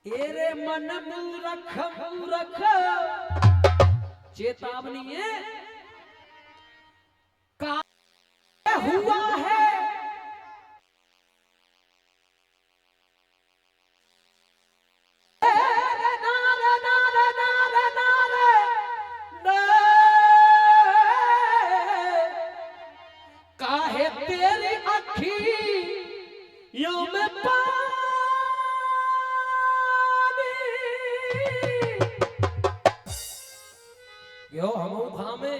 Array मन मूरख मूरख चेतावनी है का हुआ है काहे तेरी अखियों में यो हम में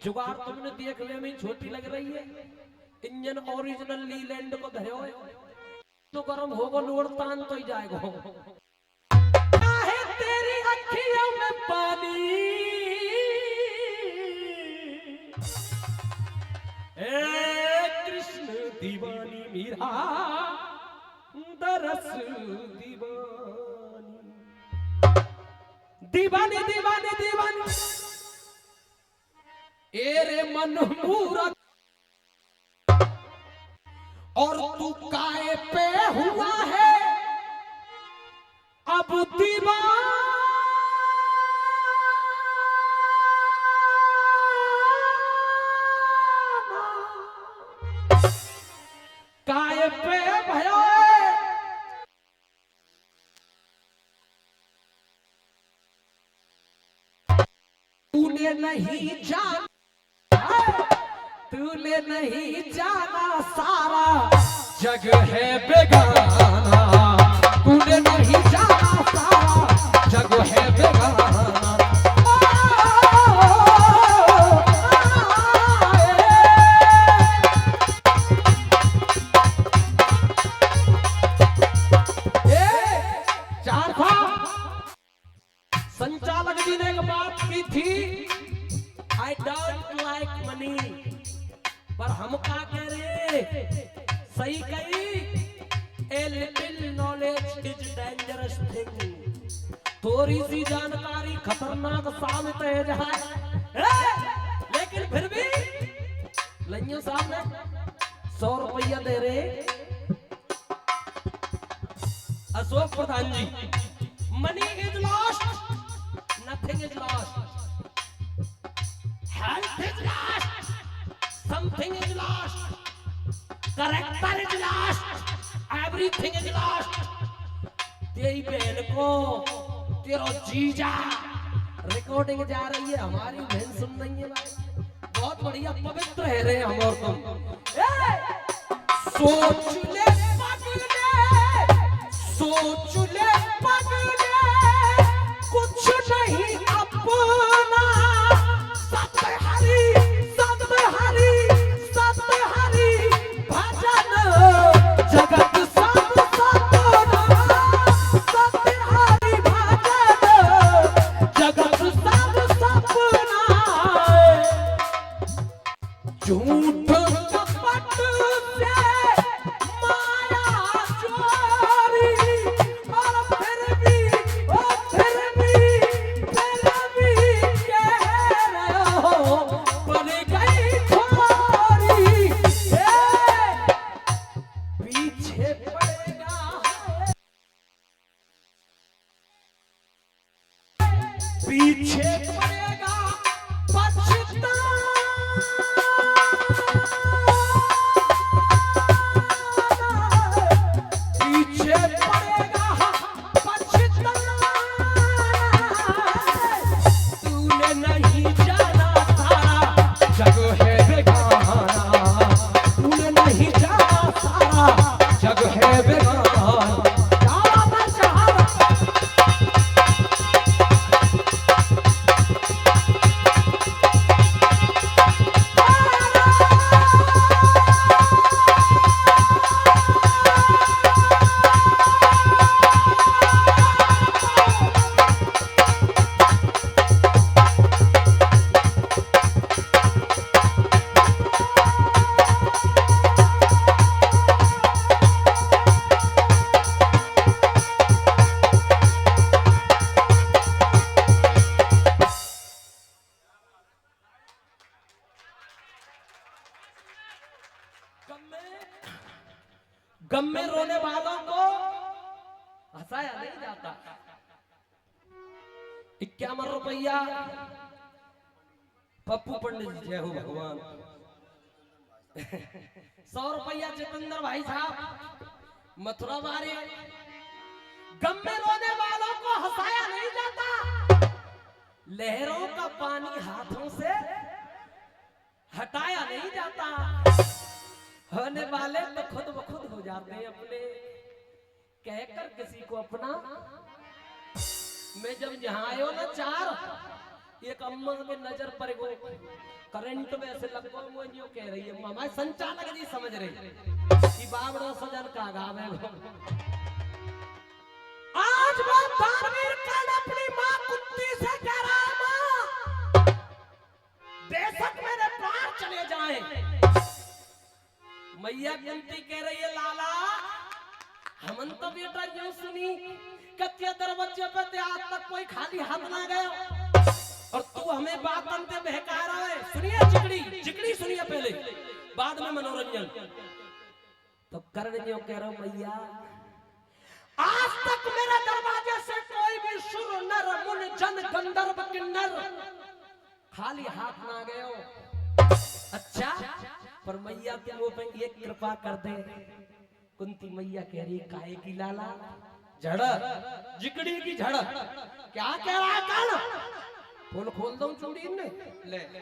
जुगाड़ तुमने देखने में छोटी लग रही है। इंजन ओरिजिनल लीलैंड को धरे है तो गरम होगा लोड तान तो ही जाएगा। काहे तेरी अखियों में पानी ए कृष्ण दीवानी मीरा दरस दीवानी दीवानी दीवानी एरे मन मूरख और तू काहे पे हुआ है अब दीवाना काहे पे भयो तूने नहीं जाना सारा जग है बेगाना तूने नहीं जाना सारा जग है बेगाना संचालक जी ने एक बात की थी आई डोंट लाइक मनी पर हम क्या कह रहे सही कही a little knowledge is dangerous thing थोड़ी सी जानकारी खतरनाक साबित है जाए लेकिन फिर भी लइयों साहब ने 100 रुपया दे रहे Ashok Pradhan ji money is lost nothing is lost health is lost something is lost character is lost everything is lost तेरी बहन को तेरा जीजा रिकॉर्डिंग जा रही है हमारी बहन सुन रही है भाई बहुत बढ़िया पवित्र है रे हम और तुम सोच ले पगले कुछ नहीं अपना सतहरी भजन जगत सब सतना सतहरी भजन जगत सब सपना झूठ कपट से माया चोरी और फिर भी पीछे पड़ेगा पछताना पीछे पड़ेगा पछताना तूने नहीं जाना सारा जग है बेगाना तूने नहीं जाना सारा जग है बेगाना हंसाया नहीं जाता। 51 रुपया पप्पू पंडित जय हो भगवान। 100 रुपया जितेंद्र भाई साहब मथुरा वाले। गम में रोने वालों को हंसाया नहीं जाता, लहरों का पानी हाथों से हटाया नहीं जाता। होने वाले तो खुद ब खुद हो जाते हैं अपने, कहकर किसी को अपना। मैं जब यहाँ आयो ना चार, एक अम्मा के नजर पर गो करंट में ऐसे लगो, वो यूं कह रही है मामा संचालक जी समझ रही कि बाबड़ो सजन का गावे। आज वो तारवीर कल अपनी माँ कुत्ती से कह रहा माँ बेशक मेरे प्राण चले जाएं, मैया कुंती कह रही है लाला हमन तो बेटा यूं सुनी कच्चे दरवाजे पे ते आज तक कोई खाली हाथ ना गया और तू हमें बात अंते बहका रहा है। सुनिए चिकड़ी चिकड़ी सुनिए पहले, बाद में मनोरंजन। तो कर्ण जो कह रहा हूं मैया आज तक मेरे दरवाजे से कोई भी शुर नर मुन जन गंधर्व किन्नर खाली हाथ ना गयो। अच्छा पर मैया तुम वो पे एक कृपा कर दे। कुंती मैया कह रही काहे की लाला झड़ जिकड़ी की झड़ क्या कह रहा है कर्ण? फूल खोल दो चूड़ी ने ले, ले।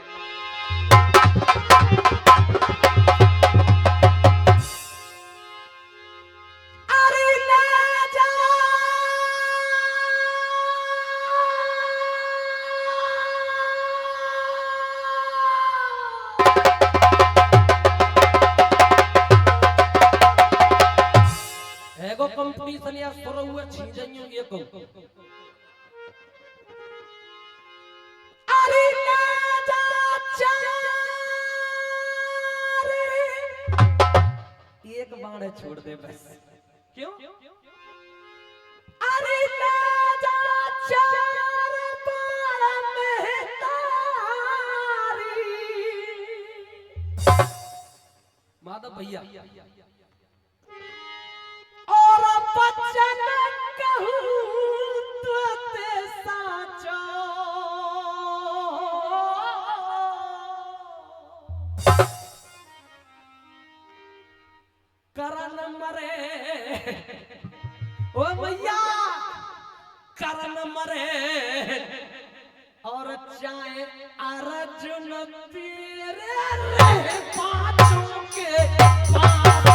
कंपटीशन या सुर हुए छीजइयो ये को अरे ले जा चारे एक बाण छोड़ दे बस। क्यों? अरे ले जा चार बाण में तारी माधव भैया और बचन कहूं तो ते साचो करण मरे ओ भैया करण मरे और चाहे अर्जुन तेरे रे पांचों के पास।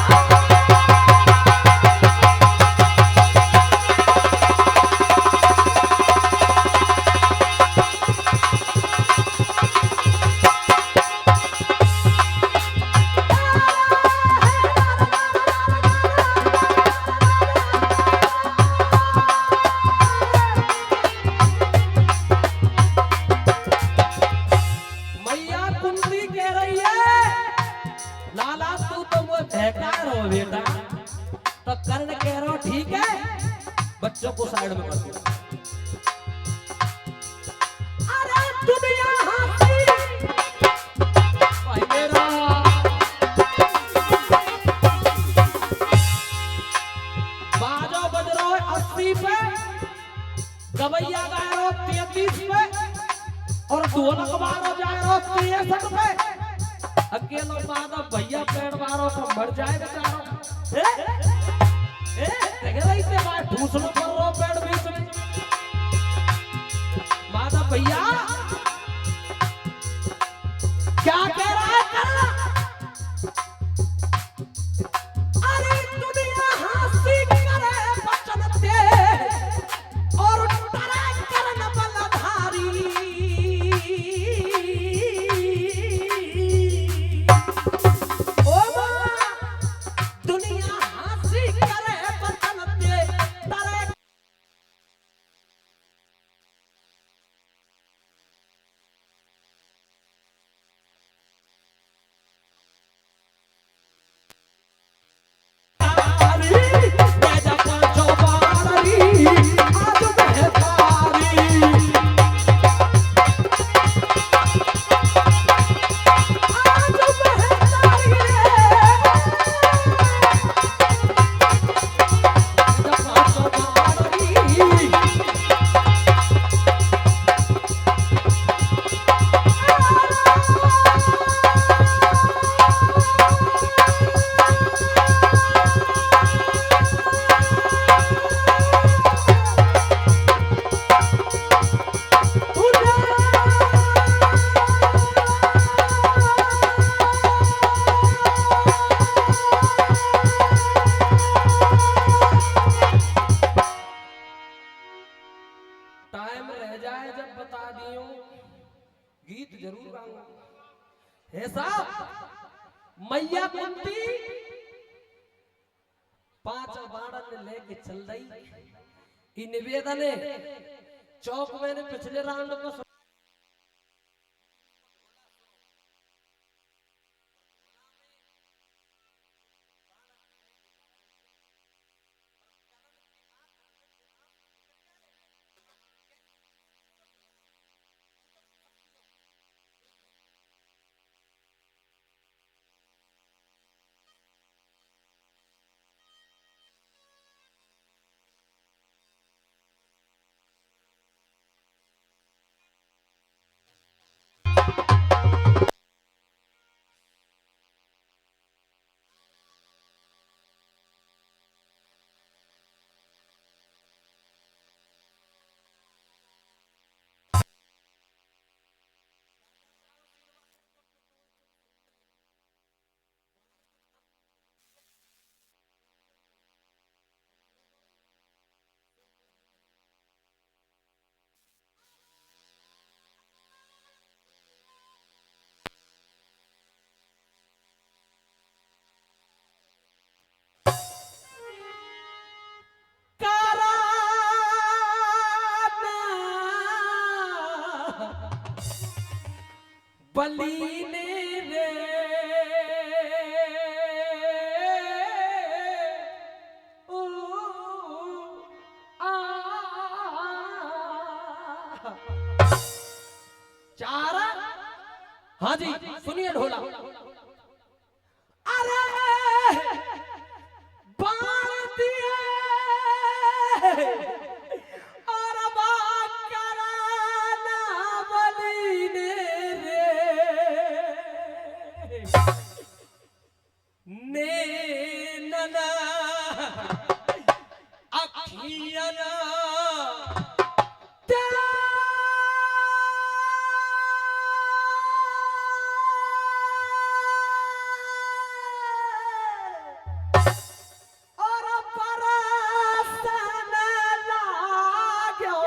बेटा तो कर्ण कह रहा हूं ठीक है बच्चों को साइड में कर दो। अरे दुनिया हाथी भाई मेरा बाजो बज रहा है 80 पे, गवैया गा रहा हो 33 पे और ढोलक बारो जा रहा हो 63 पे। अकेला माधव भैया पेड़ मारो तो मर जाए बेचारो। इतने बार ढूंसलो कर रहा पेड़ बीच में माधव भैया क्या कह रहा है करना? अरे दुनिया हंसी करे बचन दे और डरे करन बलधारी। गीत जरूर गाऊंगा। है साहब मैया कुंती 5 बाणन लेके चल रही। इ निवेदन है चौक मैंने पिछले राउंड में बलीने रे ओ आ चार। हाँ जी सुनिए ढोला। अरे बाण दिए और कराना बलीने नैनना अखियाना और परसन लाग्यो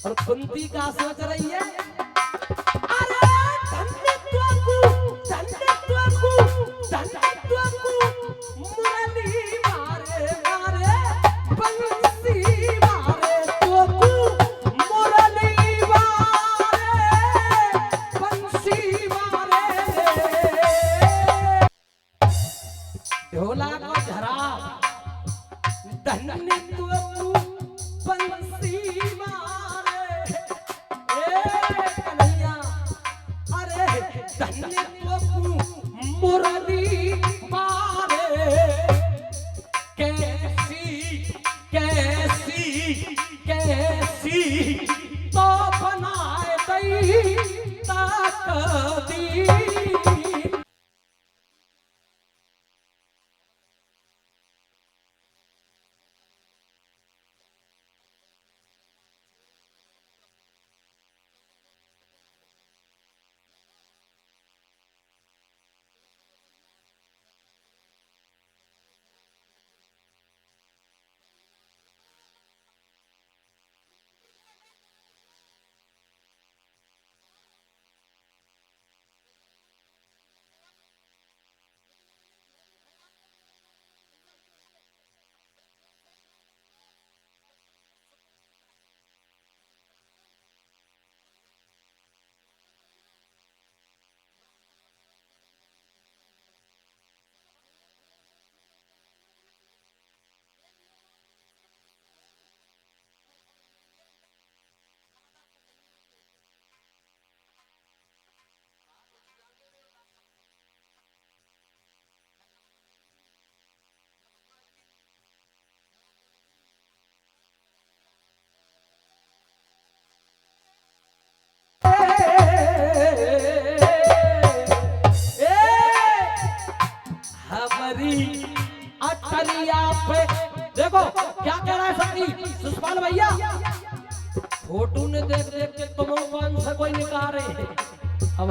और कुंती का सोच रही है। अरे धन्यत्व मुरली मारे मारे बंसी मारे तोकू मुरली मारे बंसी मारे ढोला को झरा धन्यत्व बंसी मारे कन्हैया। अरे धन्यत्व मुरली मारे कैसी कैसी कैसी तो बनाए दई ताकदीर।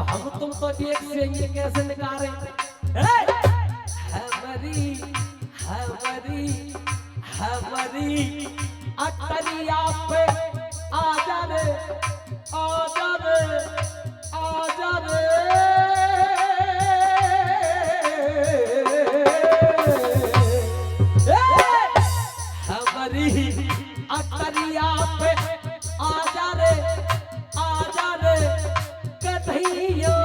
हम तुम तो एक से ये कैसे निकाले हमारी हमारी हमारी अटरिया पे आजा रे आजा रे आजा रे हमारी अटरिया पे आजा रे कन्हैया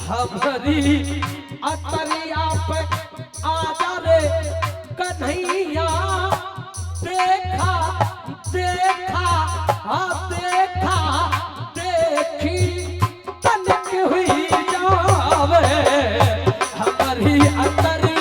हमारी अटरिया पे आजा रे कन्हैया देखा देखा देखा देखी तनिक हुई जावे हमारी अटरिया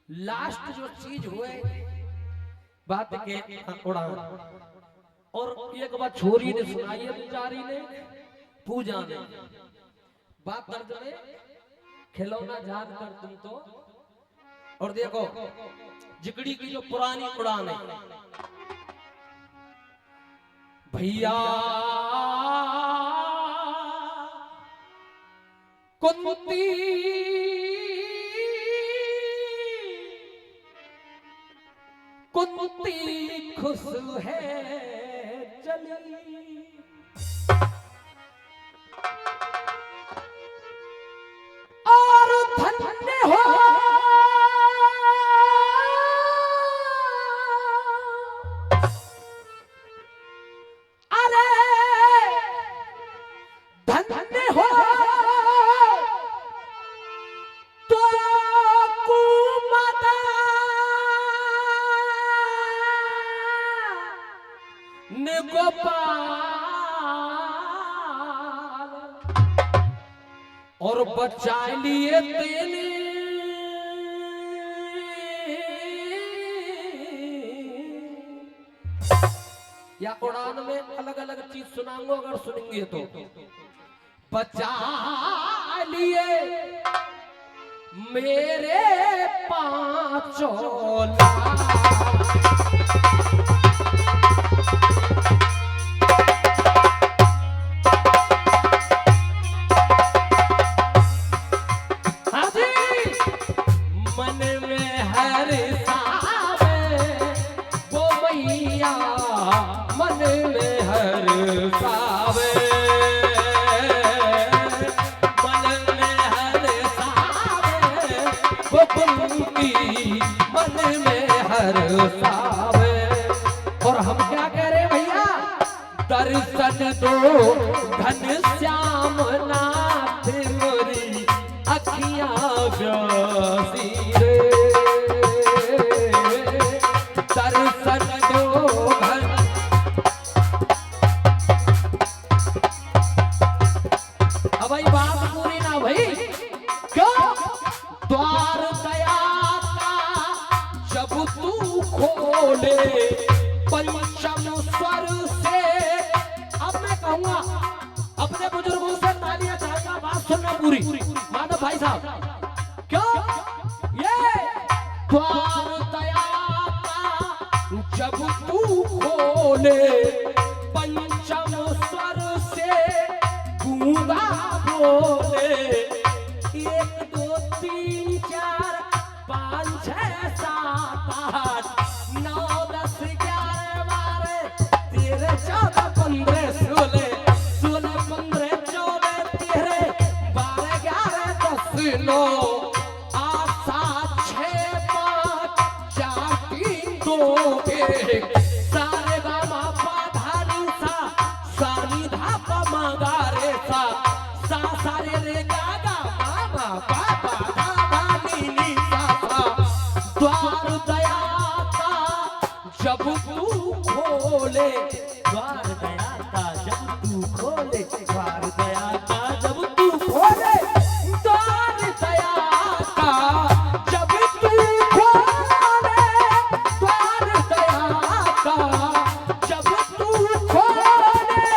लास्ट जो चीज हुए बात के उड़ा और एक बात छोरी ने सुनाई है बेचारी ने पूजा ने बात दर्द में खिलौना याद कर तुम तो और देखो जिगड़ी की जो पुरानी उड़ान है भैया कुंती कुंती खुश है चली और धन्य हो अरे धन्य हो तो कुमाता ने गोपाल और बचा लिए तेने या कुरान में अलग अलग चीज सुनाऊंगा अगर सुनेंगे तो बचा लिए मेरे पांचों लाल और हम क्या कह रहे भैया दर्शन दो घन श्याम नाथ अखियां प्यासी रे दर्शन दो घर। अब भाई बात पूरी ना भाई क्यों द्वार दया का जब तू खोले पंचम स्वर से। अब मैं कहूंगा अपने बुजुर्गों से तालियां चाहूंगा, बात सुनना पूरी माधव भाई साहब। क्यों ये द्वार दया का जब तू खोले पंचम स्वर से गूंगा बोले 1 2 3 4 5 6 7 8 9 10 11 12 13 14 15 16 16 15 14 13 12 11 10 9 8 7 6 5 4 3 2 1 सारे गा मा पा धा नी सा सा नी धा पा मा गा रे सा सा सा रे रे गा गा मा मा पा पा धा धा नी नी सा सा। द्वार दया का जब तू खोले द्वार दया का जब तू खोले द्वार दया का जब तू खोले द्वार दया का जब तू खोले द्वार दया का जब तू खोले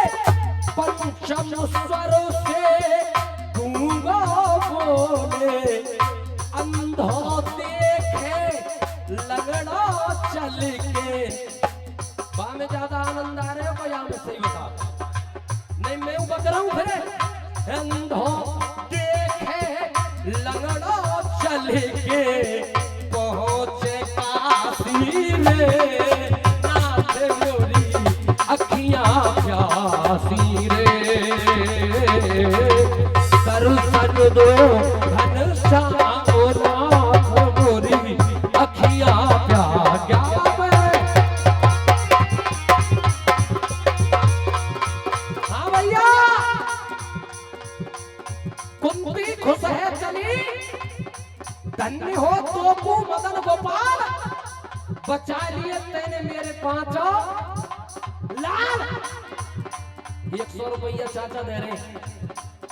पंचम स्वर से गूंगा बोले अंधो देखे लगड़ा चल के। बा में ज्यादा आनंद आ रहे हो या मैं सही बता नहीं मैं बक रहा हूं फिर। अंधो देखे लगड़ा चल के पहुंचे काशी में नाथ मोरी अखियां प्यासी रे दर्शन दो घनश्याम नाथ मोरी अखियां प्यासा। हाँ भैया कुंती खुश है चली धन्य हो तो को मदन गोपाल बचा लिए तेने मेरे 5 लाल। 100 रुपया चाचा दे रहे।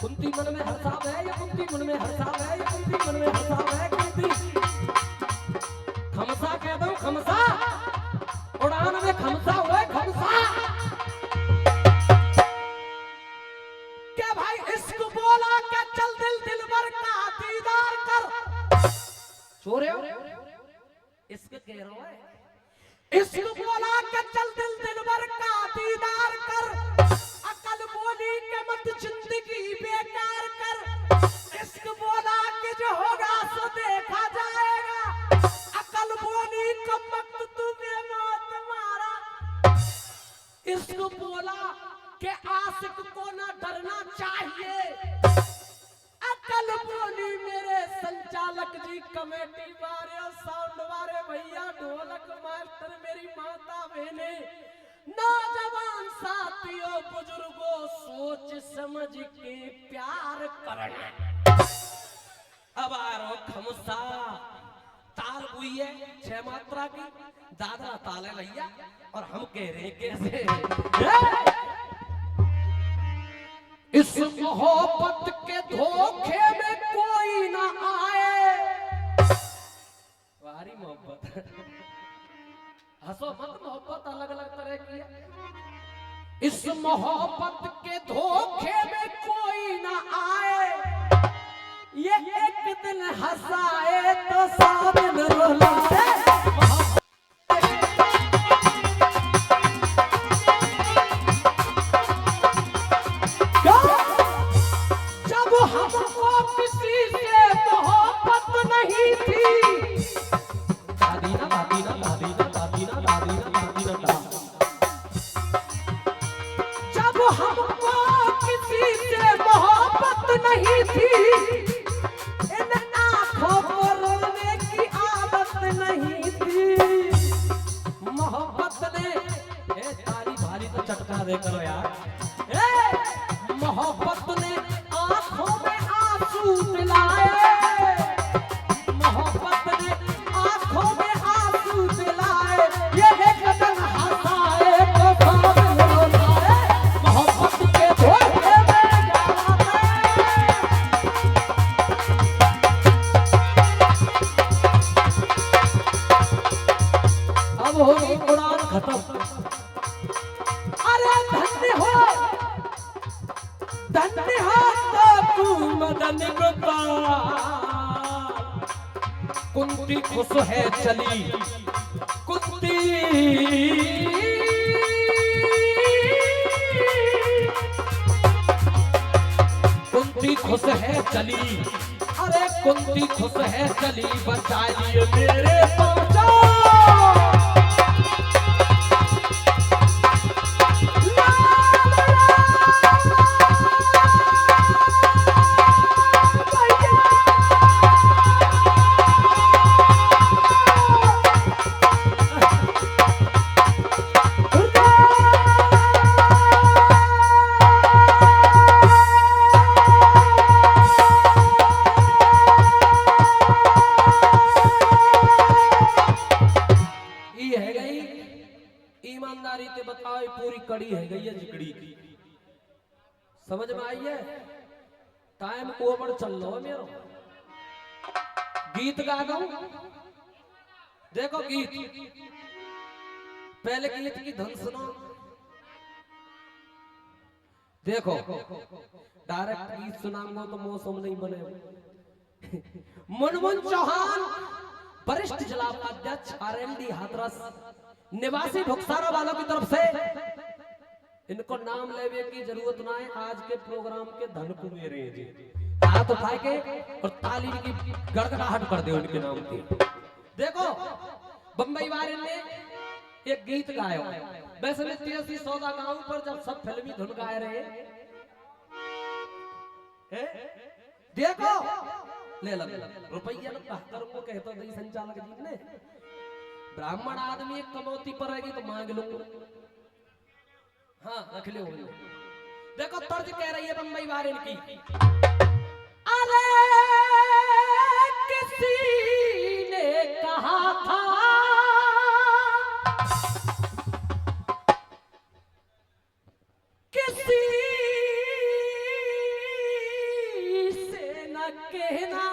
कुंती मन में हर्षाव है या कुंती मन में हर्षाव है या कुंती मन में हर्षाव है कुंती खमसा कह दो खमसा उड़ान में खमसा हुआ है खमसा। क्या भाई इश्क बोला क्या चल दिल दिलबर का दीदार कर। छोरे इश्क कह रहा है इश्क बोला क्या चल दिल दिलबर का दीदार कर। अकल बोली के मत जिंदगी बेकार कर। इश्क बोला कि जो होगा सो देखा जाएगा। अकल बोली का मत तुम्हें मौत मारा। इश्क बोला कि आशिक को ना डरना चाहिए। अकल बोली मेरे संचालक जी कमेटी वाले साउंड वाले भैया ढोलक मास्टर मेरी माता बहने नौजवान साथियों बुजुर्गों सोच समझ के प्यार करना। अब आ रो खमसा ताल हुई है 6 मात्रा की दादा ताले भैया और हम कह रहे कैसे इस मोहब्बत के धोखे में कोई ना आए। वारी मोहब्बत हंसो मत मोहब्बत अलग अलग तरह की है। इस मोहब्बत के धोखे में कोई ना आए। ये एक दिन हंसाए तो 100 दिन रुलाए। जब हमको किसी से मोहब्बत नहीं थी दादी ना दादी ना दादी ना दादी ना दादी ना दादी ना जब हमको किसी से मोहब्बत नहीं थी इन आंखों को रोने की आदत नहीं थी। मोहब्बत ने तारी भारी तो चटका दे करो यार। मोहब्बत ने आंखों में आंसू दिलाए। मदन गोपाल। कुंती खुश है चली कुंती, कुंती खुश है चली, अरे कुंती खुश है चली, बचा लिए मेरे पहुंचा। ईमानदारी से बताओ पूरी कड़ी है गई है जिगड़ी की, समझ में आई है? टाइम ओवर चल रहा है मेरा, गीत गा दो। देखो गीत, पहले गीत की धुन सुनो। देखो डायरेक्ट गीत सुनाऊंगा तो मौसम नहीं बने। मुनमुन चौहान वरिष्ठ जिला उपाध्यक्ष आरएलडी हाथरस निवासी भुक्सारा वालों की तरफ से, इनको नाम लेने की जरूरत ना है, आज के प्रोग्राम के धन को मेरे जी हाथ उठा के और ताली की गड़गड़ाहट कर दे उनके नाम की। देखो बम्बई वाले ने एक गीत गाया, वैसे में 83 सौदा गांव पर जब सब फिल्मी धुन गाए रहे देखो ले लग रुपया लगता को कहता था संचालक जी ने, ब्राह्मण आदमी एक कमौती पर रहेगी तो मांग लूंगा, हाँ रख लो। देखो तर्ज कह रही है बम्बई वायरल की, अरे किसी ने कहा था किसी से न कहना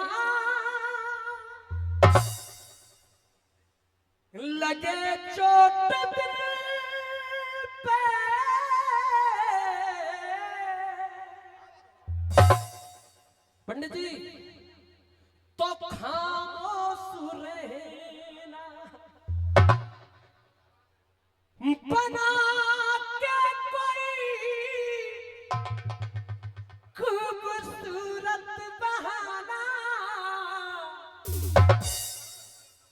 लगे चोट दिल पे, पंडित जी तो खामोश रहना, बना के कोई खूबसूरत बहाना,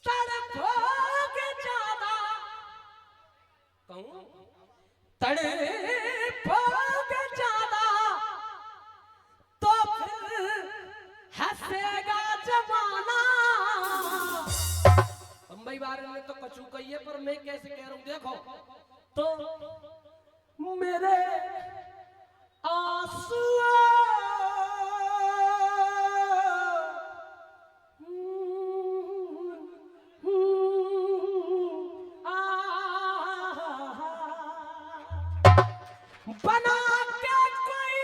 तड़पोगे ज्यादा तो फिर हंसेगा जमाना। बम्बई वाले ने तो कछू कही है, पर मैं कैसे कह रहा हूं देखो, तो मेरे आंसू बना के कोई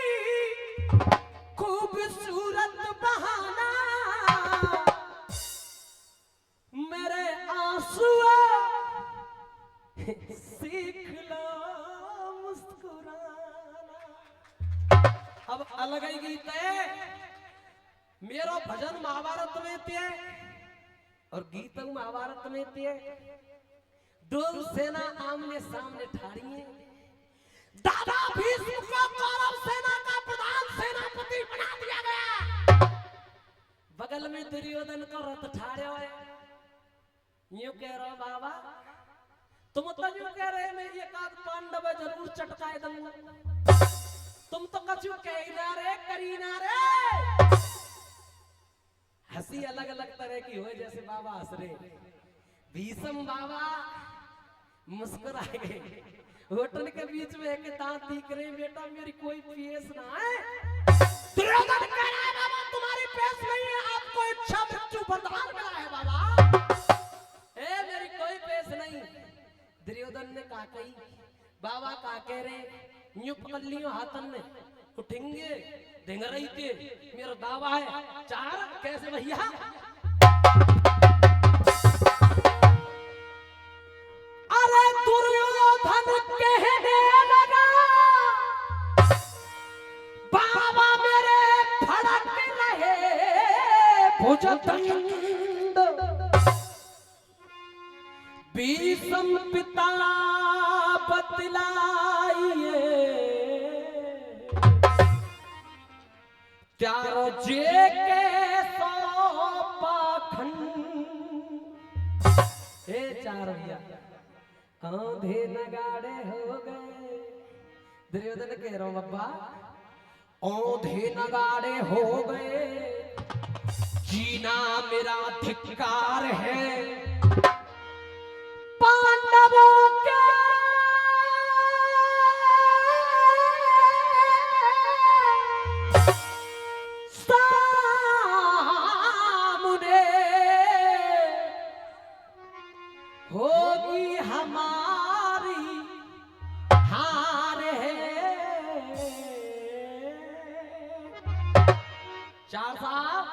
खूबसूरत बहाना, मेरे आंसू सीख लो मुस्कुराना। अब अलग ही गीत है मेरो भजन महाभारत में थे और गीत महाभारत में थे, दो सेना आमने सामने ठाड़ी है, दादा भीष्म को कौरव सेना का प्रधान सेनापति बना दिया गया, बगल में दुर्योधन का रथ ठाड़े हुए, यूं कह रहा बाबा तुम तो यूं कह रहे मैं एक आध पांडव जरूर चटकाए दूंगा, तुम तो कछु कह ना रे करी ना रे। हंसी अलग अलग तरह की हो, जैसे बाबा हंस रहे, भीष्म बाबा मुस्कुराए गए, होटल के बीच में एक दांत दिख रहे, बेटा मेरी कोई पेश ना है। दुर्योधन कह रहा है बाबा तुम्हारी पेश नहीं है, आपको इच्छा मृत्यु वरदान मिला है बाबा, मेरी कोई पेश नहीं। दुर्योधन ने कहा कही बाबा का कह रहे, यूं पकड़ लियो हाथन ने, उठेंगे देंग रही थे, मेरा दावा है चार, कैसे भैया? अरे दुर्योधन कहने लगा बाबा मेरे फड़क भुजदंड भीषम पिता बतलाइए त्यारो जे के सो पाखंड हे चार भैया आंधे नगाड़े हो गए दुर्योधन कह रहा हूं बब्बा औंधे नगाड़े हो गए जीना मेरा धिक्कार है पांडवों के सामने होगी हमारी हार है चार साहब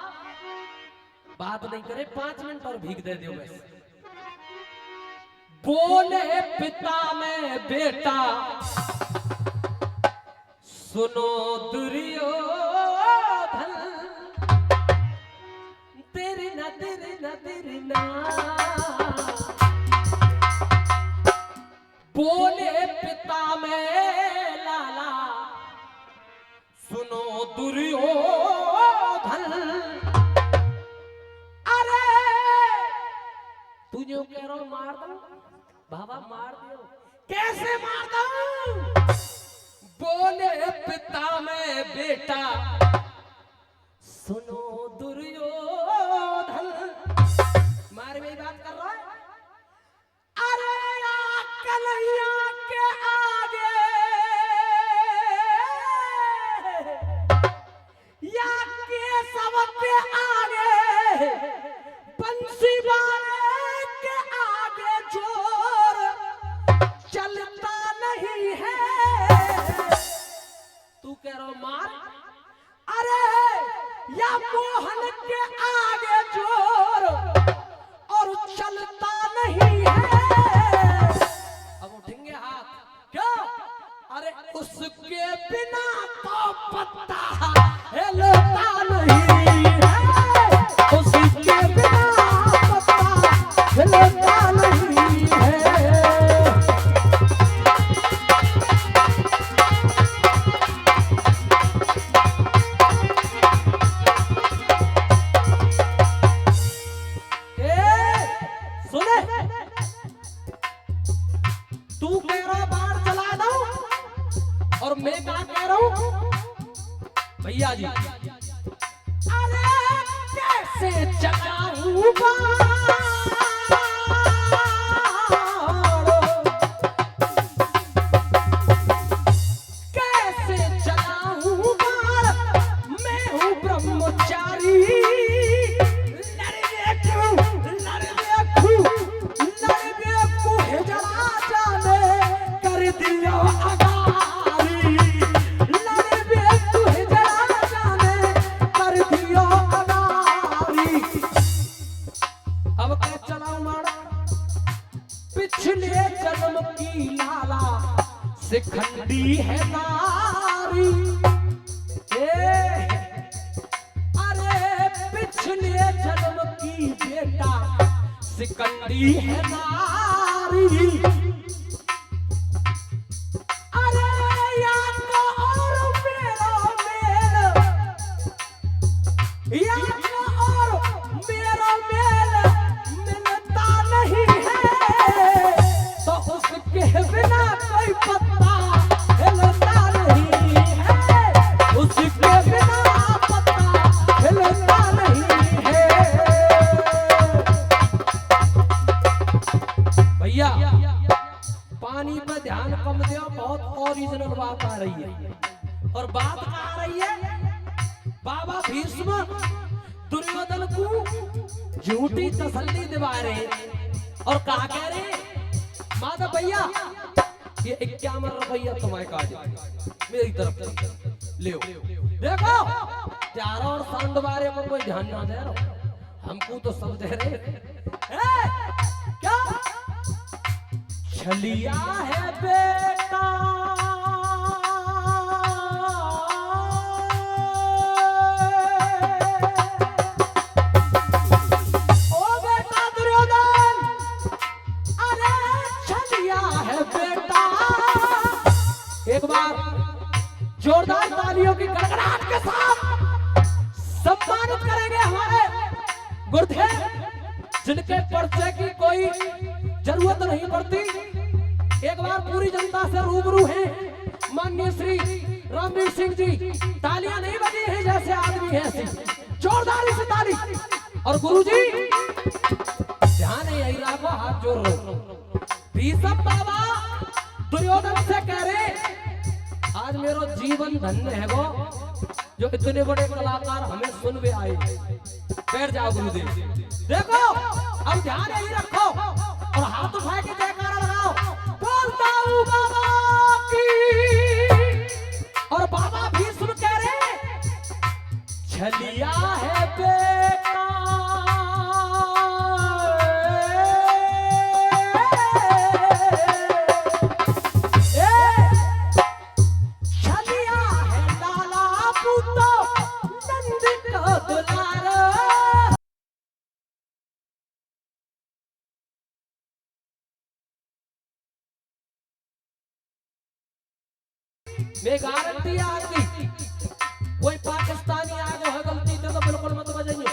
बात नहीं करे 5 मिनट और भीख दे दो बस बोले पिता में बेटा सुनो दुर्योधन तेरी न बोले पिता में लाला सुनो दुर्योधन अरे तू जो कह रहा मार दो बाबा मार दो कैसे मार दो बोले पिता में बेटा सुनो दुर्योधन मार में बात कर रहा है अरे कन्हैया के आगे या केशव के आगे बंसी वाले के आगे जोर चलता नहीं है तू कह रहा मार अरे या मोहन के आगे जोर और चलता नहीं है अब उठेंगे हाथ क्या अरे उसके बिना तो पत्ता हिलता नहीं है उसके बिना पत्ता हिलता नहीं है तू कह रहा बाढ़ चला दो और मैं क्या कह रहा हूं भैया जी अरे कैसे चलाऊं कैसे चलाऊं मैं हूं ब्रह्मचारी पिछले जन्म की लाला शिखंडी है नारी अरे पिछले जन्म की बेटा शिखंडी है नारी अरे या तो और मेरा मेल या तो और मेरा मेल मिलता नहीं है तो उसके बिना कोई पत्ता हिलता नहीं है उसके बिना पत्ता हिलता नहीं है भैया पानी पे ध्यान कम दो बहुत ओरिजिनल बात आ रही है और बात आ रही है बाबा भीष्म दुर्योधन को झूठी तसल्ली दिवा रहे और कहा कह रहे माधव भैया ये 51 रुपया तुम्हारे काज मेरी तरफ ले देखो त्यारा और सांड बारे में कोई ध्यान ना दे रहा हमको तो सब दे रहे क्या छलिया है बेटा सम्मानित करेंगे हमारे गुरुदेव जिनके परिचय की कोई जरूरत नहीं पड़ती। एक बार पूरी जनता से रूबरू हैं माननीय श्री रामवीर सिंह जी। तालियां नहीं बजी हैं जैसे आदमी है ऐसे जोरदार से ताली। और गुरुजी ध्यान है यही राखो, हाथ जोड़ लो। भीष्म बाबा दुर्योधन से कह रहे आज मेरो जीवन धन्य है वो जो इतने बड़े कलाकार हमें सुनवे आए। बैठ जाओ गुरुदेव। देखो अब ध्यान यही रखो और हाथ उठा के जयकारा लगाओ। बोलता हूँ बाबा की। और बाबा भीष्म कह रहे छलिया है बेटा मैं गारंटी आपकी कोई पाकिस्तानी आगे है गलती से तो बिल्कुल मत बजाइए।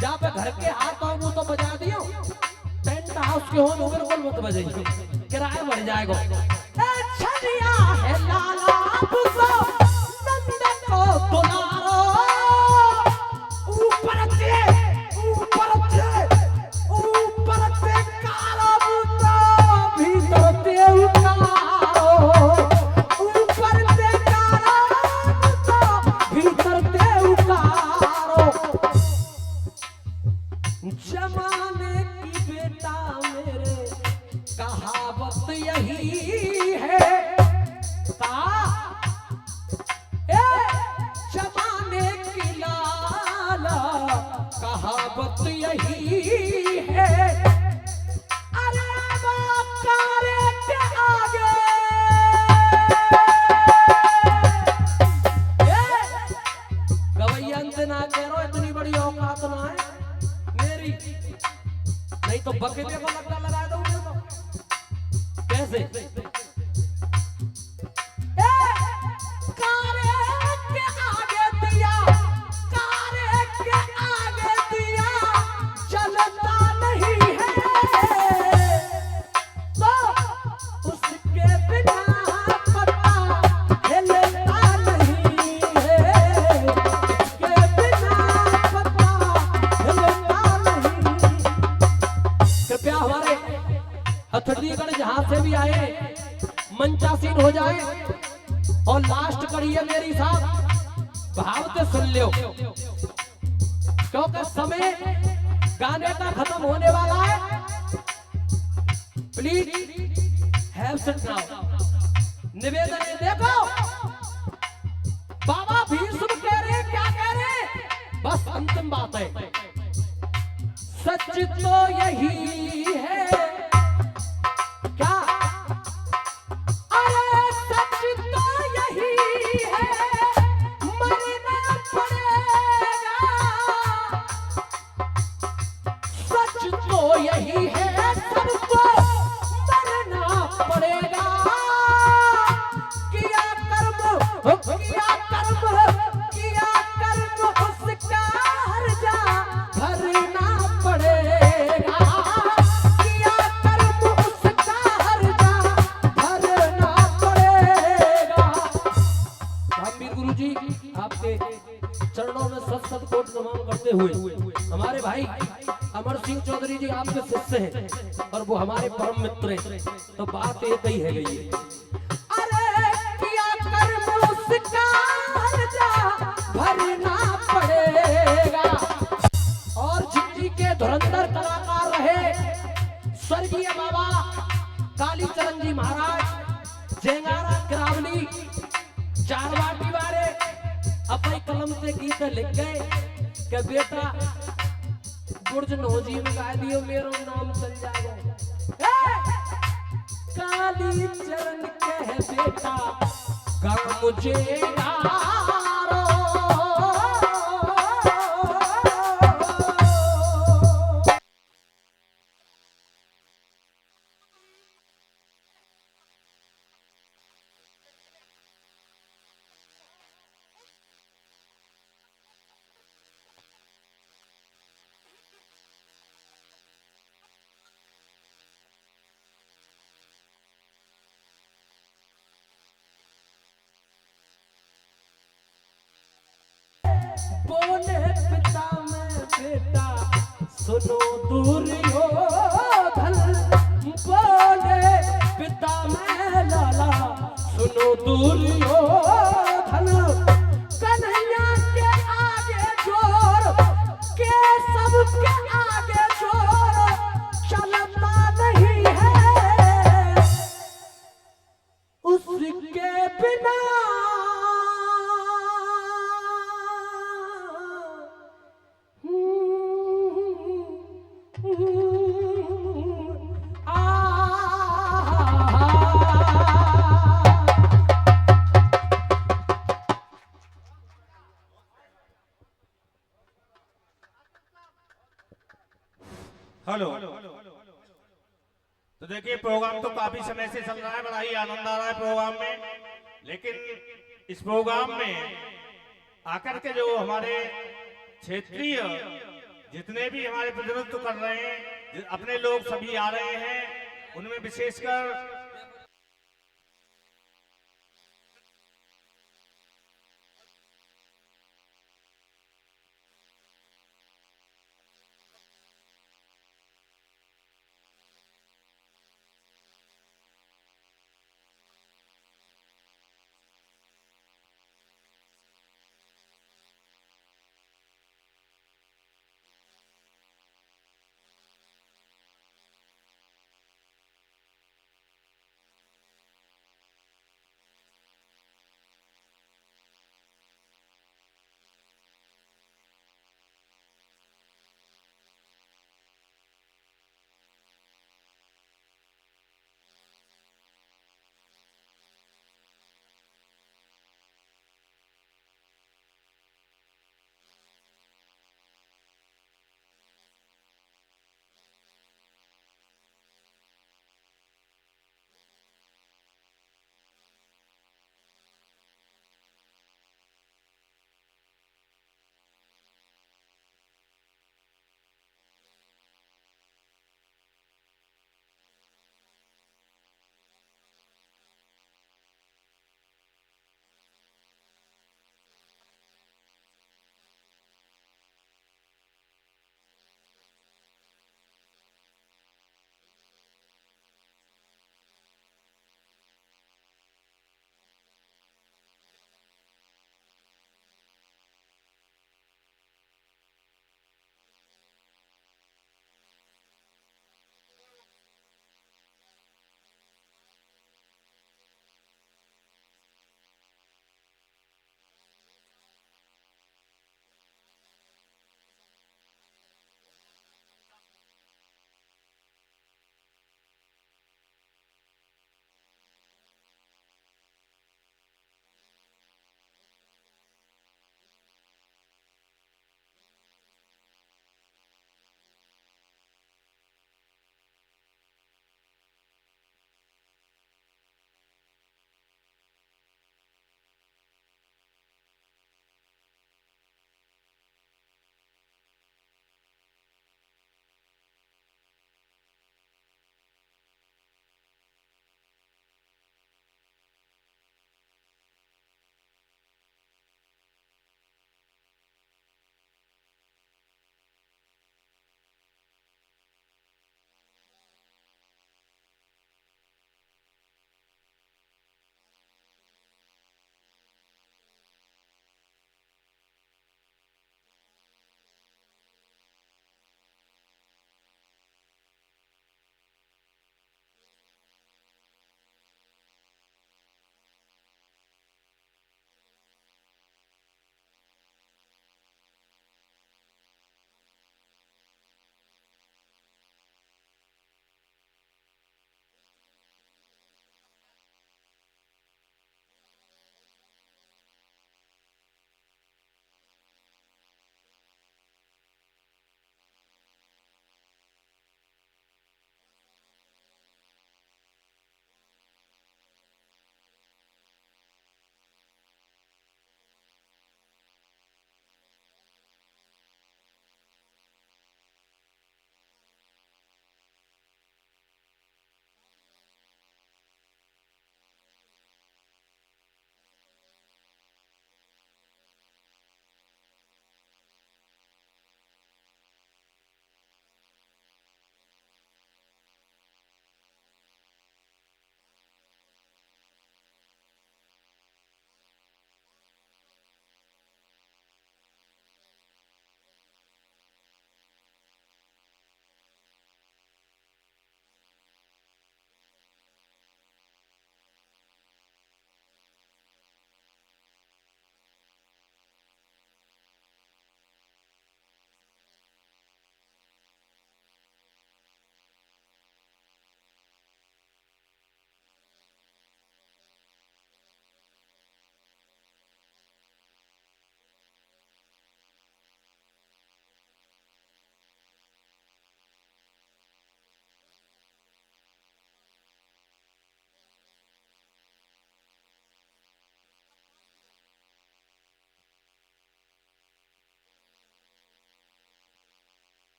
जहाँ पे घर के हाथ हो वो तो बजा दियो, टेंट हाउस के हो तो बिल्कुल मत बजाइए, किराया बढ़ जाएगा। छलिया है लाला पुसो नंद को दुलारो ऊपर से काला बुता भीतर ते उतारो जमाने की बेटा मेरे कहावत यही है जमाने की लाला कहावत यही है। अरे बाकारे के आगे गवैया ना करो इतनी बड़ी औकात ना है मेरी, नहीं तो बकेते को लगा लगा दूंगा तो कैसे। कारे के आगे दिया चलता नहीं है तो उसके बिना पता हिलता नहीं है, उसके बिना पता हिलता नहीं। कृपया हमारे हथनीगढ़ जहां से भी आए मंचासीन हो जाए और लास्ट कड़ी है मेरी साहब भाव से सुन लो क्योंकि समय गाने का खत्म होने वाला है। Please have sit now. निवेदन है देखो बाबा भीष्म कह रहे क्या कह रहे, बस अंतिम बात है। सच तो यही है क्या, अरे सच तो यही है मरना पड़ेगा, सच तो यही है सबको मरना पड़ेगा। किया कर्म उसका हर जा भरना पड़ेगा, किया कर्म उसका हर जा भरना पड़ेगा। रामवीर गुरु जी आपके चरणों में सत सत कोट नमन करते हुए हमारे भाई अमर सिंह चौधरी जी आपके शिष्य हैं और वो हमारे परम मित्र हैं, तो बात एक ही है गई। अरे किया कर्म उसका हर जा भरना पड़ेगा। और जिंदगी के धुरंधर कलाकार रहे स्वर्गीय बाबा कालीचरण जी महाराज जेंगारा किरावली चारवाटी वाले अपनी कलम से गीत लिख गए कि बेटा बुर्ज नौजी में गा दियो मेरो नाम चल जाएगा। कालीचरण कह बेटा गा मुझे गारो। सुनो दुर्योधन बोले पिता मैं लाला, सुनो दुर्योधन कन्हैया के आगे जोर के सबके आगे जोर चलता नहीं है, उसके बिना हेलो। तो देखिए प्रोग्राम तो काफी समय से चल रहा है, बड़ा ही आनंद आ रहा है प्रोग्राम में, लेकिन इस प्रोग्राम में आकर के जो हमारे क्षेत्रीय जितने भी हमारे प्रतिनिधित्व कर रहे हैं, अपने लोग सभी आ रहे हैं, उनमें विशेषकर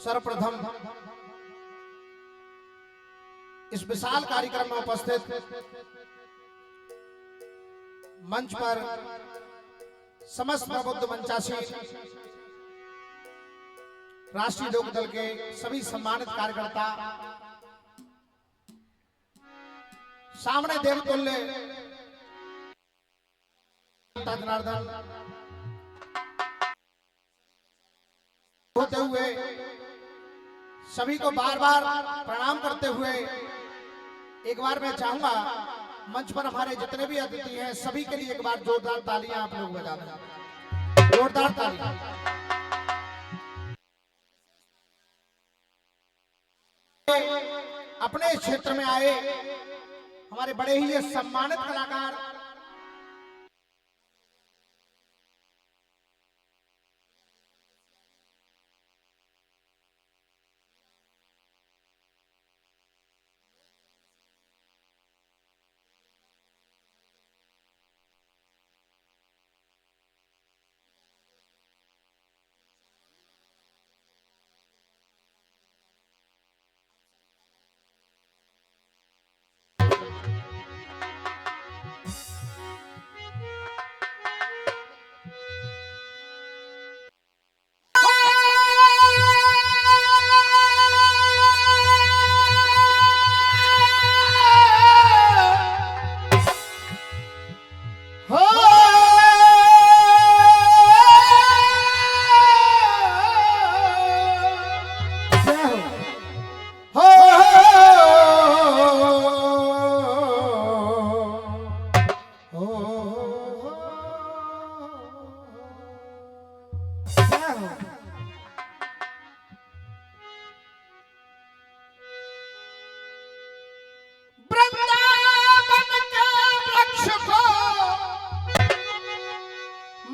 सर्वप्रथम इस विशाल कार्यक्रम में उपस्थित मंच पर समस्त प्रबुद्ध मंचासी राष्ट्रीय लोक दल के सभी सम्मानित कार्यकर्ता, सामने देवतुल्य जनार्दन होते हुए सभी को बार बार प्रणाम करते हुए एक बार मैं चाहूंगा मंच पर हमारे जितने भी अतिथि हैं सभी के लिए एक बार जोरदार तालियां आप लोग बजा दें। जोरदार तालियां। अपने क्षेत्र में आए हमारे बड़े ही सम्मानित कलाकार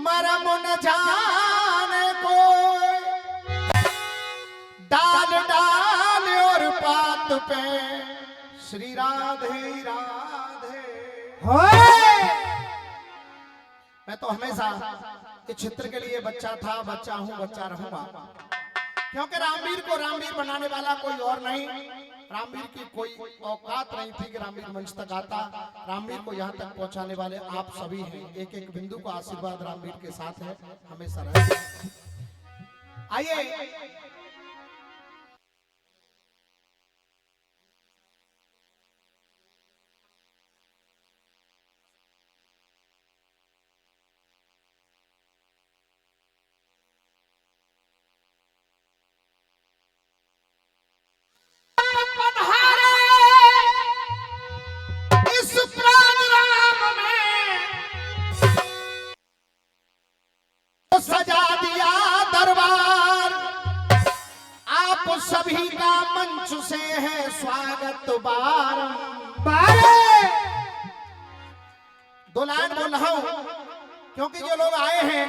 मरम न जाने को डाल डाल और पात पे श्री राधे राधे। मैं तो हमेशा इस क्षेत्र के लिए बच्चा था, बच्चा हूं, बच्चा रहूंगा, क्योंकि रामवीर को रामवीर बनाने वाला कोई और नहीं। रामवीर की कोई औकात नहीं थी कि रामवीर मंच तक आता। रामवीर को यहाँ तक पहुँचाने वाले आप सभी हैं। एक एक बिंदु का आशीर्वाद रामवीर के साथ है, हमेशा रहे। आइए सजा दिया दरबार, आप सभी का मंच से है स्वागत बारंबार। दो लाइन बोल रहा हूं क्योंकि जो लोग आए हैं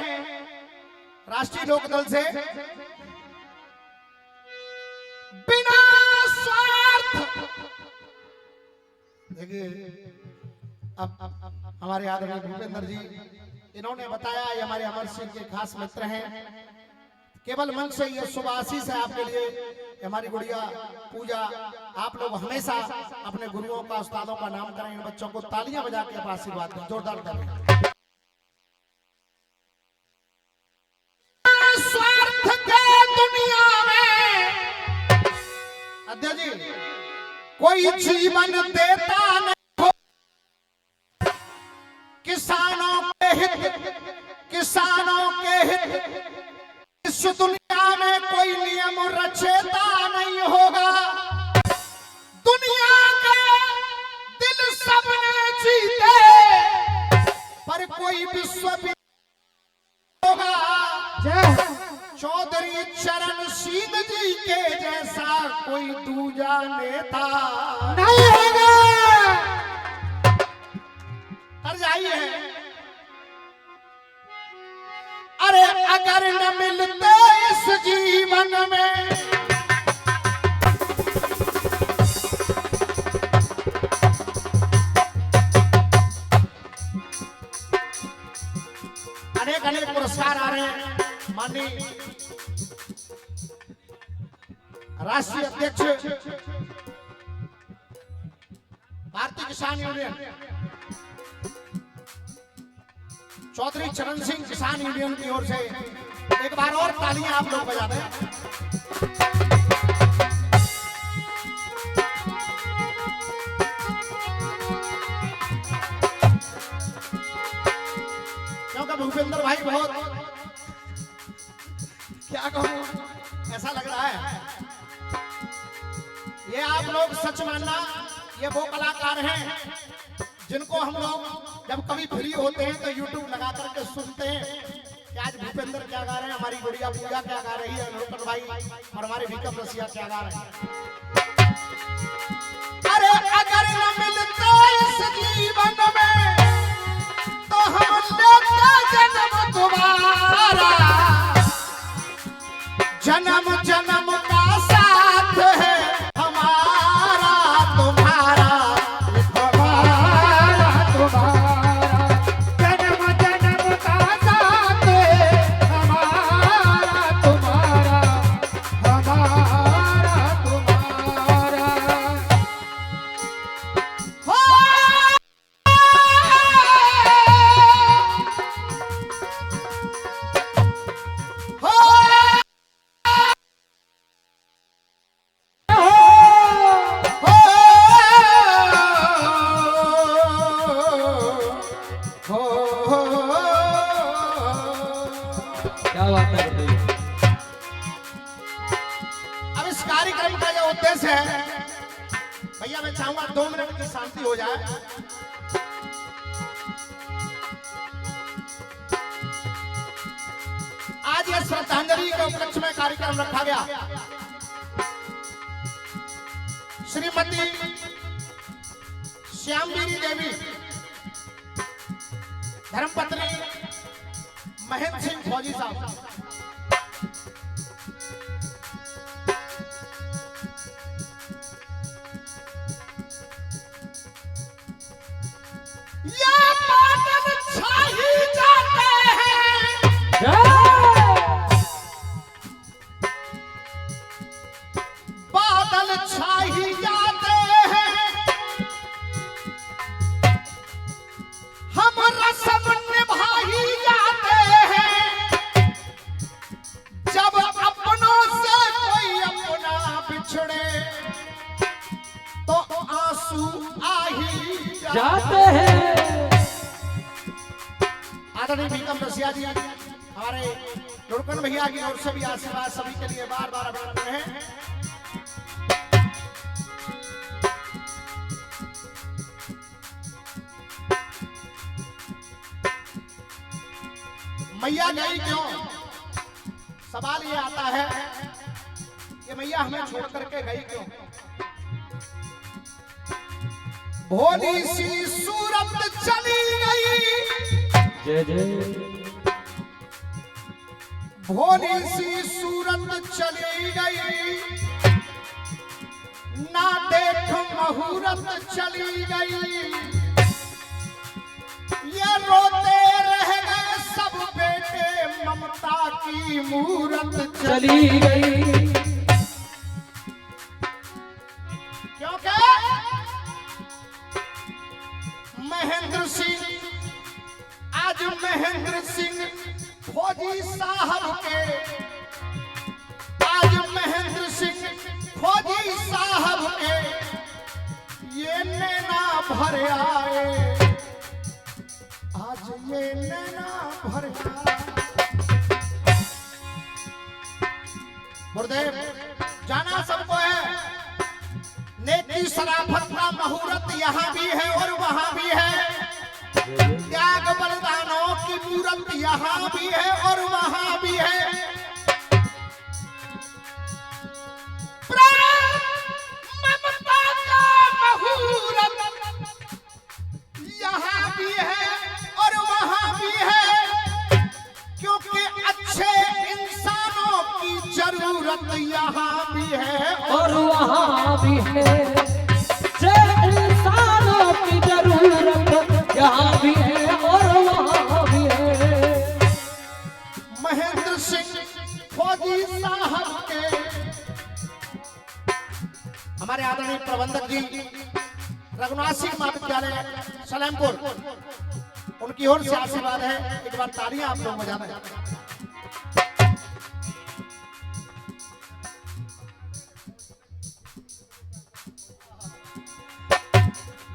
राष्ट्रीय लोकदल से बिना स्वार्थ, देखिए अब हमारे आदरणीय भूपेंद्र जी इन्होंने बताया, ये हमारे अमर सिंह के खास मित्र हैं। केवल मन से ये शुभ आशीष है आपके लिए। हमारी गुड़िया पूजा, आप लोग हमेशा अपने गुरुओं का, उस्तादों का नाम करें। इन बच्चों को तालियां बजा के आशीर्वाद दें, जोरदार तालियां। स्वार्थ के दुनिया में अध्यक्ष जी कोई जीवन देता नहीं हो, किसानों किसानों के हित इस दुनिया में कोई नियम रचेता नहीं होगा। दुनिया के दिल सबने जीते पर कोई विश्व होगा। चौधरी चरण सिंह जी के जैसा कोई दूजा नेता नहीं होगा। अर्ज आई है, अरे अगर न मिलते इस जीवन में अनेक अनेक पुरस्कार आ रहे हैं। माननीय राष्ट्रीय अध्यक्ष भारतीय किसान यूनियन चौधरी चरण सिंह किसान यूनियन की ओर से एक बार और तालियां आप लोग बजा दें। क्योंकि भूपेंद्र भाई बहुत, क्या कहूं, ऐसा लग रहा है ये आप लोग सच मानना, ये वो कलाकार हैं जिनको हम लोग जब कभी फ्री होते हैं तो YouTube लगा करके सुनते हैं कि आज भूपेंद्र क्या गा रहे हैं, हमारी गुड़िया पूजा क्या गा रही है, लोकल भाई और हमारे भीकम रसिया क्या गा रहे हैं। अरे अगर न मिलते इस जीवन में तो हम लेते जन्म दोबारा, जन्म जन्म का साथ है हमारा तुम्हारा, जन्म जन्म का साथ हमारा तुम्हारा, हमारा तुम्हारा। हो क्या बात है बताइए। अब इस कार्यक्रम का जो उद्देश्य है, भैया मैं चाहूंगा 2 मिनट की शांति हो जाए। आज ये श्रद्धांजलि के उपलक्ष्य में कार्यक्रम रखा गया। श्रीमती श्यामगिरी देवी धर्मपत्नी महेंद्र सिंह फौजी साहब, ये बादल छा ही जाते हैं, बादल छा ही जाते हैं, हम रस्म निभा ही जाते हैं, जब अपनों से कोई अपना बिछड़े तो आंसू आ ही जाते हैं। आदरणीय भीकम रसिया जी, हमारे लुड़कन भैया की ओर से भी आशीर्वाद सभी के लिए बार बार अभिनंदन है। मैया गई क्यों, सवाल ये आता है कि मैया हमें छोड़ करके गई क्यों। भोली सी सूरत चली गई, जय जय। भोली सी सूरत चली गई, ना देख मुहूर्त चली गई, ये रोते रह गए सब बेटे ममता की मूरत चली गई। क्योंकि महेंद्र सिंह, आज महेंद्र सिंह फौजी साहब के, आज महेंद्र सिंह फौजी साहब के ये नैना भर आए, आज ये नैना भर आए। गुरुदेव, जाना सबको है, नेकी शराफत का मुहूर्त यहाँ भी है और वहाँ भी है, त्याग बलिदानों की मूरत यहाँ भी है और वहाँ भी है, प्रेम ममता का मुहूर्त यहाँ भी है और वहाँ भी है, क्योंकि अच्छे इंसानों की जरूरत यहाँ भी है और वहाँ भी है, जय इंसानों की जरूरत यहाँ भी है और वहाँ भी है। महेंद्र सिंह फौजी साहब के हमारे आदरणीय प्रबंधक जी रघुनाथ सिंह महाविद्यालय सलेमपुर, उनकी ओर से आशीर्वाद है। एक बार तालियां आप लोग बजाना।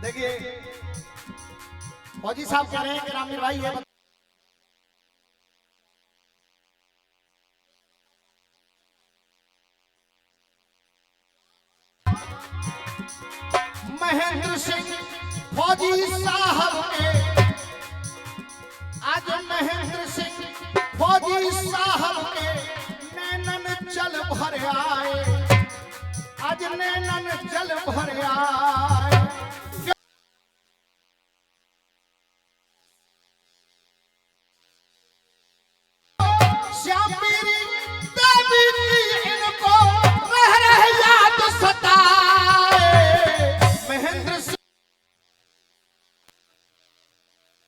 देखिए फौजी साहब कह रहे हैं कि रामवीर भाई ये महेंद्र सिंह फौजी साहब के, आज महेंद्र सिंह फौजी साहब के नैनन जल भर आए, आज नैनन जल भर आए। श्यामगिरी देवी की इनको रह रह याद सताए। महेंद्र सिंह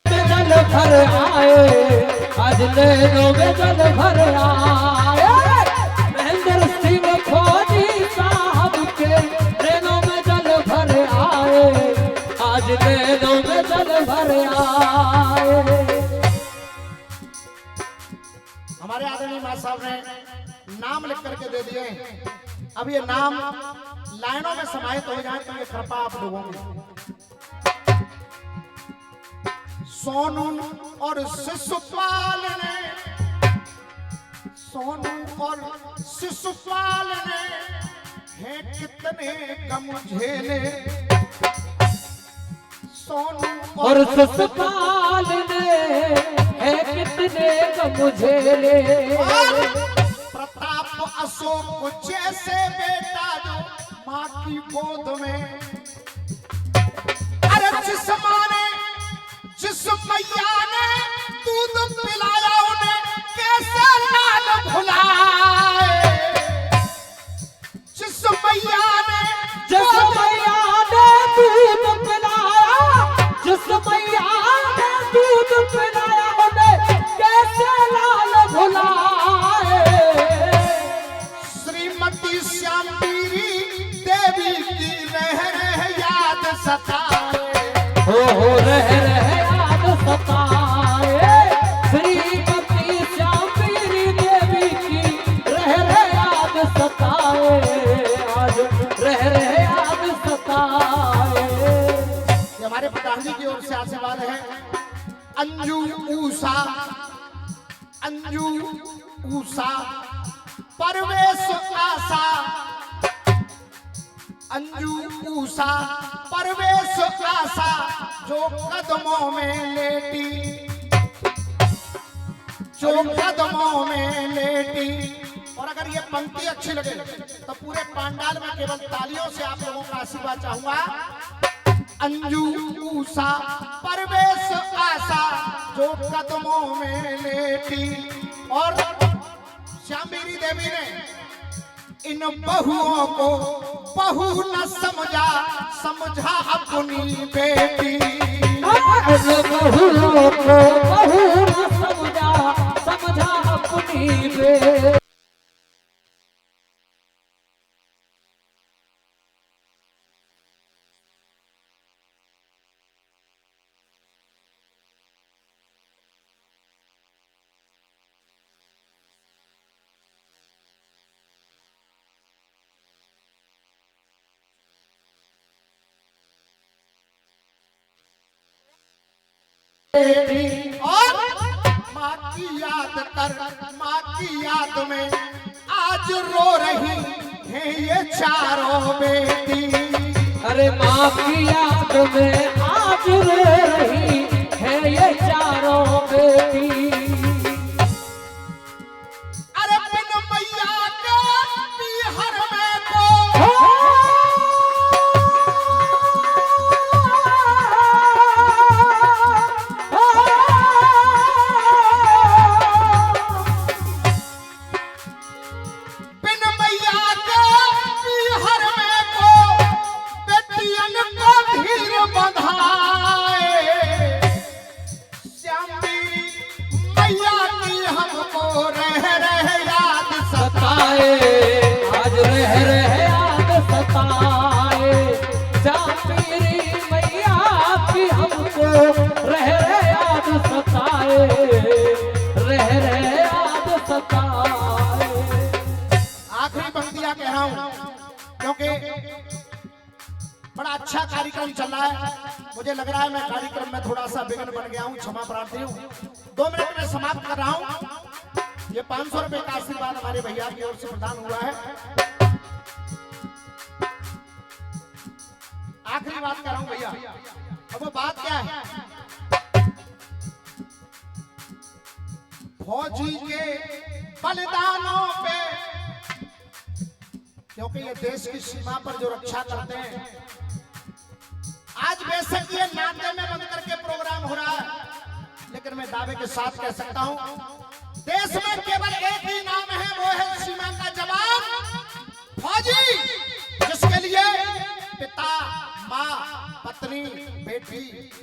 जल भर आए, आज नैनों में जल भर आए। महेंद्र सिंह फौजी साहब के नैनों में जल भर आए, आज नैनों में जल भर आए। हमारे आदरणीय मां साहब ने नाम लिख करके दे दिए। अब ये नाम लाइनों में समाहित हो जाए तो ये कृपा आप लोगों की। सोनू और शिशुपाल ने, सोनू और शिशुपाल ने हैं कितने गम झेले, सोनू और शिशुपाल ने है कितने गम झेले। प्रताप अशोक जैसे बेटा जो माँ की गोद में, अरे जिस माँ ने, जिस मैया ने दूध पिलाया उन्हें कैसे लाल भुलाए। जिस मैया ने, जिस मैया ने दूध पिलाया, जिस मैया ने दूध पिलाया उन्हें कैसे लाल भुलाए। श्रीमती श्यामगिरी देवी की रह रह याद सताए। हो रह रह याद सताए। श्रीमती श्यामगिरी देवी की रह रह याद सताए, आज रह रह याद सताए। ये हमारे प्रधान जी की ओर से आशीर्वाद है। अंजू ऊषा, अंजू ऊषा परवेश आशा, अंजू ऊषा परवेश आशा जो कदमों में लेटी, जो कदमों में लेटी। और अगर ये पंक्ति अच्छी लगे तो पूरे पंडाल में केवल तालियों से आप लोगों का आशीर्वाद चाहूंगा। अंजू ऊषा परवेश आशा जो कदमों में लेटी। और श्यामगिरी देवी ने इन बहुओं को बहू न समझा, समझा अपनी बेटी। बहुओं को बहू न समझा, समझा अपनी बेटी। और माँ की याद कर, माँ की याद में आज रो रही हैं ये चारों बेटी। अरे माँ की याद में आज रो रही है ये चारों बेटी। अरे बिन मैया के पीहर में को बधाए। शुक्रिया कह रहा हूं, क्योंकि बड़ा अच्छा कार्यक्रम चल रहा है। मुझे लग रहा है मैं कार्यक्रम में थोड़ा सा विघ्न बन गया हूं, क्षमा प्रार्थी हूं। 2 मिनट में समाप्त कर रहा हूं। ये 500 रुपए का आशीर्वाद हमारे भैया की ओर से प्रदान हुआ है। आखिरी बात कर रहा हूं भैया, अब वो बात क्या है, फौजी के बलिदानों पे, क्योंकि ये देश की सीमा पर जो रक्षा करते हैं, आज बेशक ये नाते में बंद करके प्रोग्राम हो रहा है, लेकिन मैं दावे के साथ कह सकता हूं, देश में केवल एक ही नाम है, वो है सीमा का जवान फौजी, जिसके लिए पिता, माँ, पत्नी, बेटी,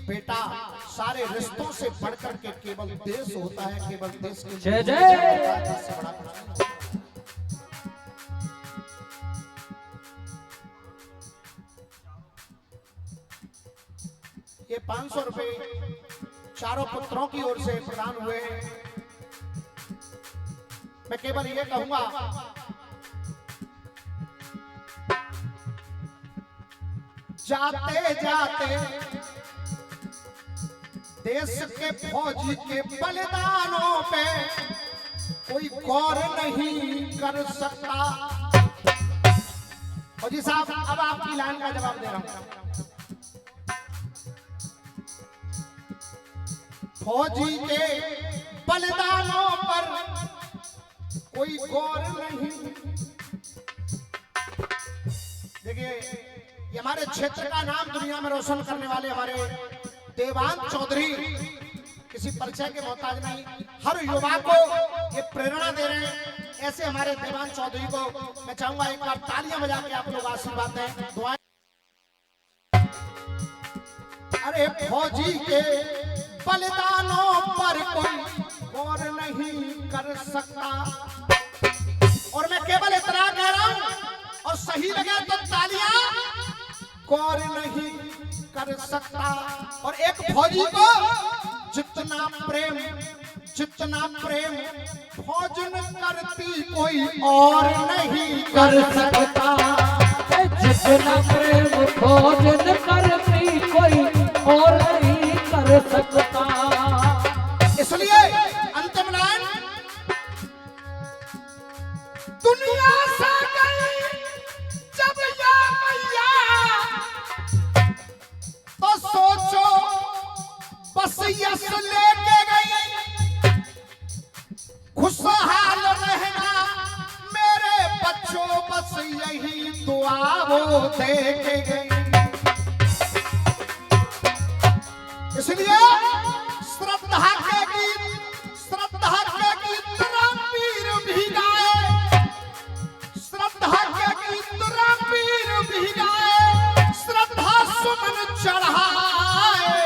बेटा, सारे रिश्तों से बढ़कर के केवल देश होता है, केवल देश के जय जय। ये 500 रुपए चारों पुत्रों की ओर से प्रदान हुए हैं। मैं केवल ये कहूंगा, जाते जाते देश के फौजी के बलिदानों पे कोई गौर नहीं कर सकता। फौजी साहब, अब आपकी लाइन का जवाब दे रहा हूं। फौजी के बलिदानों पर कोई गौर नहीं। देखिए, ये हमारे क्षेत्र का नाम दुनिया में रोशन करने वाले हमारे देवांग चौधरी किसी परिचय के मोहताज नहीं, हर युवा को ये प्रेरणा दे रहे हैं। ऐसे हमारे देवांग चौधरी को मैं चाहूंगा एक बार तालियां बजा के आप लोग आशीर्वाद दें, दुआएं। अरे फौजी के बलिदानों पर कोई गौर नहीं कर सकता। और मैं केवल इतना कह रहा हूं, और सही लगे तो तालियां, गौर नहीं कर सकता। और एक फौजी को जितना प्रेम फौज न करती कोई और नहीं कर सकता। जितना प्रेम फौज न करती कोई और नहीं कर सकता। इसलिए अंतिम लाइन, दुनिया से गई जब या मैया, तो सोचो बस यस लेके गई, खुशहाल रहना मेरे बच्चों, बस यही दुआ वो दे के गई। इसलिए श्रद्धा के गीत रणबीर भी गाए, श्रद्धा के गीत रणबीर भी गाए, श्रद्धा सुमन चढ़ाए।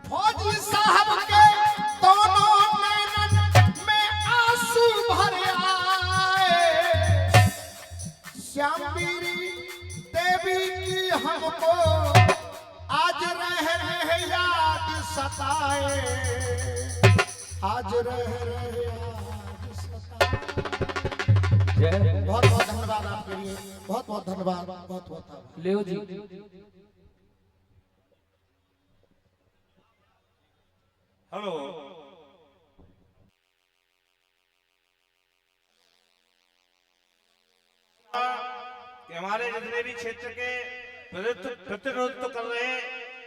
फौजी साहब के दोनों नैनन में आंसू भर आए, श्यामवीरी देवी की हमको आज रह याद सताए, आज रह याद सताए। बहुत बहुत धन्यवाद आपके लिए, बहुत बहुत धन्यवाद, बहुत बहुत लियो जी। हेलो, कि हमारे जितने भी क्षेत्र के प्रतिनिधित्व कर रहे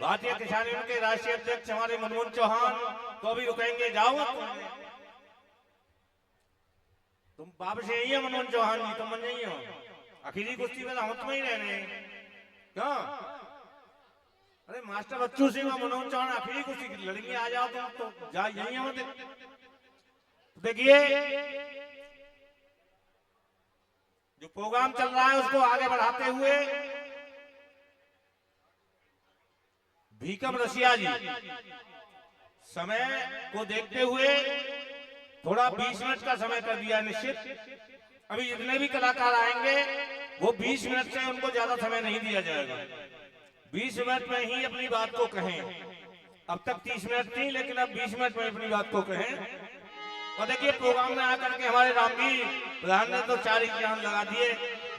भारतीय किसान यूनियन के राष्ट्रीय अध्यक्ष हमारे मनमोहन चौहान तो अभी रुकेंगे। जाओ तुम वापस यही है मनमोहन चौहान जी, तुम मन नहीं हो। आखिरी कुश्ती में हम तुम्हें ही रह रहे हैं क्या? अरे मास्टर बच्चू सिंह और मनोज चौहान आखिरी कुश्ती लड़ेंगे, आ जाओ तुम तो जा यही हो। देखिए, जो प्रोग्राम चल रहा है उसको आगे बढ़ाते हुए भीकम रसिया जी समय को देखते हुए थोड़ा 20 मिनट का समय कर दिया निश्चित। अभी जितने भी कलाकार आएंगे वो 20 मिनट से उनको ज्यादा समय नहीं दिया जाएगा, 20 मिनट में ही अपनी बात को कहें। अब तक 30 मिनट थी, लेकिन अब 20 मिनट में अपनी बात को कहें। और देखिए प्रोग्राम में आकर के हमारे रामवीर प्रधान ने तो 4 इम्तिहान लगा दिए,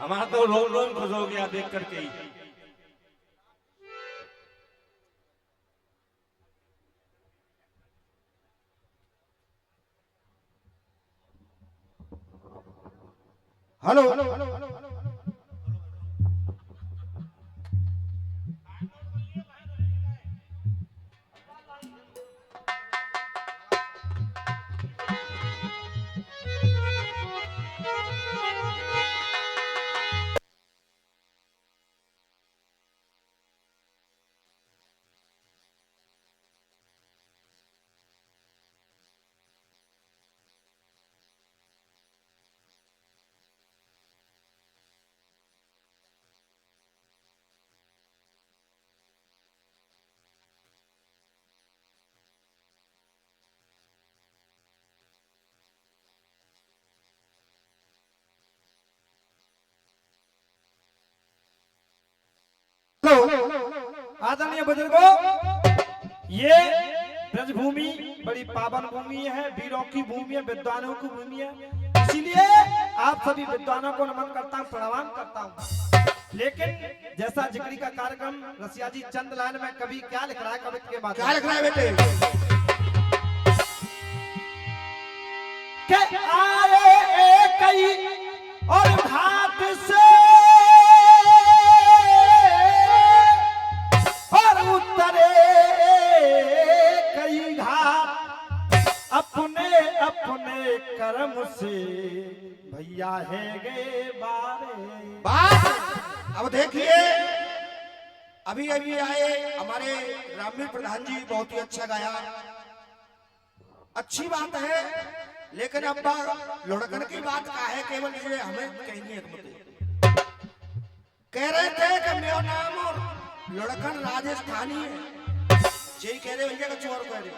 हमारा तो रोम रोम खुश हो गया देख करके ही। हेलो आदरणीय बुजुर्गों, ये ब्रजभूमि बड़ी पावन भूमि है, वीरों की भूमि है, विद्वानों की भूमि है। इसीलिए आप सभी विद्वानों को नमन करता हूँ, प्रणाम करता हूँ। लेकिन जैसा जिक्री का कार्यक्रम रसिया जी चंद लाइन में कभी क्या लिख रहा है, कविता के बाद क्या लिख रहा है बेटे? के आए कई और घाट से और उतरे कई घाट, अपने अपने कर्म से भैया है गए बारे। बात अब देखिए, अभी अभी आए हमारे रामवीर प्रधान जी, बहुत ही अच्छा गाया, अच्छी बात है। लेकिन अब लुढ़कन की बात का है, केवल ये हमें कहेंगे कह रहे थे कि मेरा नाम और लुढ़कन राजस्थानी है, यही कह रहे भैया का चोर कह रहे।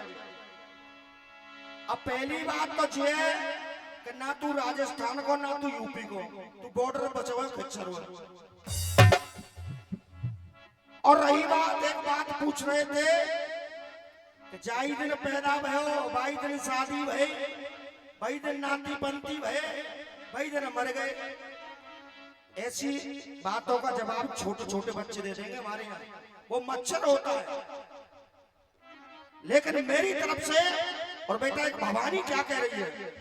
अब पहली बात तो ये है कि ना तू राजस्थान को ना तू यूपी को, तू बॉर्डर बचा हुआ खच्चर हुआ। और रही बात, एक बात पूछ रहे थे कि जाई दिन पैदा भयो, बाई दिन शादी भई, भाई दिन नाती बनती भय, भाई दिन मर गए। ऐसी बातों का जवाब छोटे छोटे बच्चे दे देंगे हमारे यहाँ, वो मच्छर होता है। लेकिन मेरी तरफ से, और बेटा एक भवानी क्या कह रही है,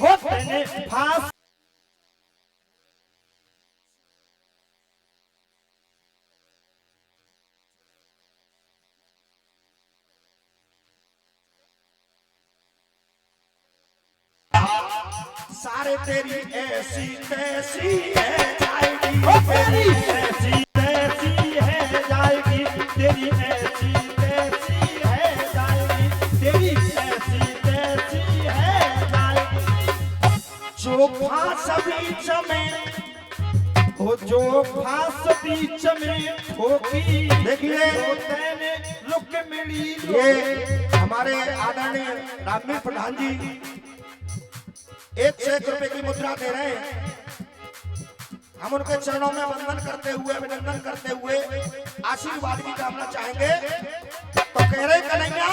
फांस सारे तेरी ऐसी तैसी है जाएगी, तेरी ऐसी तैसी है जाएगी, तेरी ऐसी तैसी है जाएगी, तेरी ऐसी तैसी है जाएगी। जो फांस बीच में, वो जो फांस बीच में ठोकी, देखिए वो तेने रुक मिली। ये हमारे आदरणीय रामवीर प्रधान जी 1 रुपए की मुद्रा दे रहे हैं। हम उनके चरणों में वंदन करते हुए, अभिनंदन करते हुए आशीर्वाद की कामना चाहेंगे। तो कह रहे कन्हैया,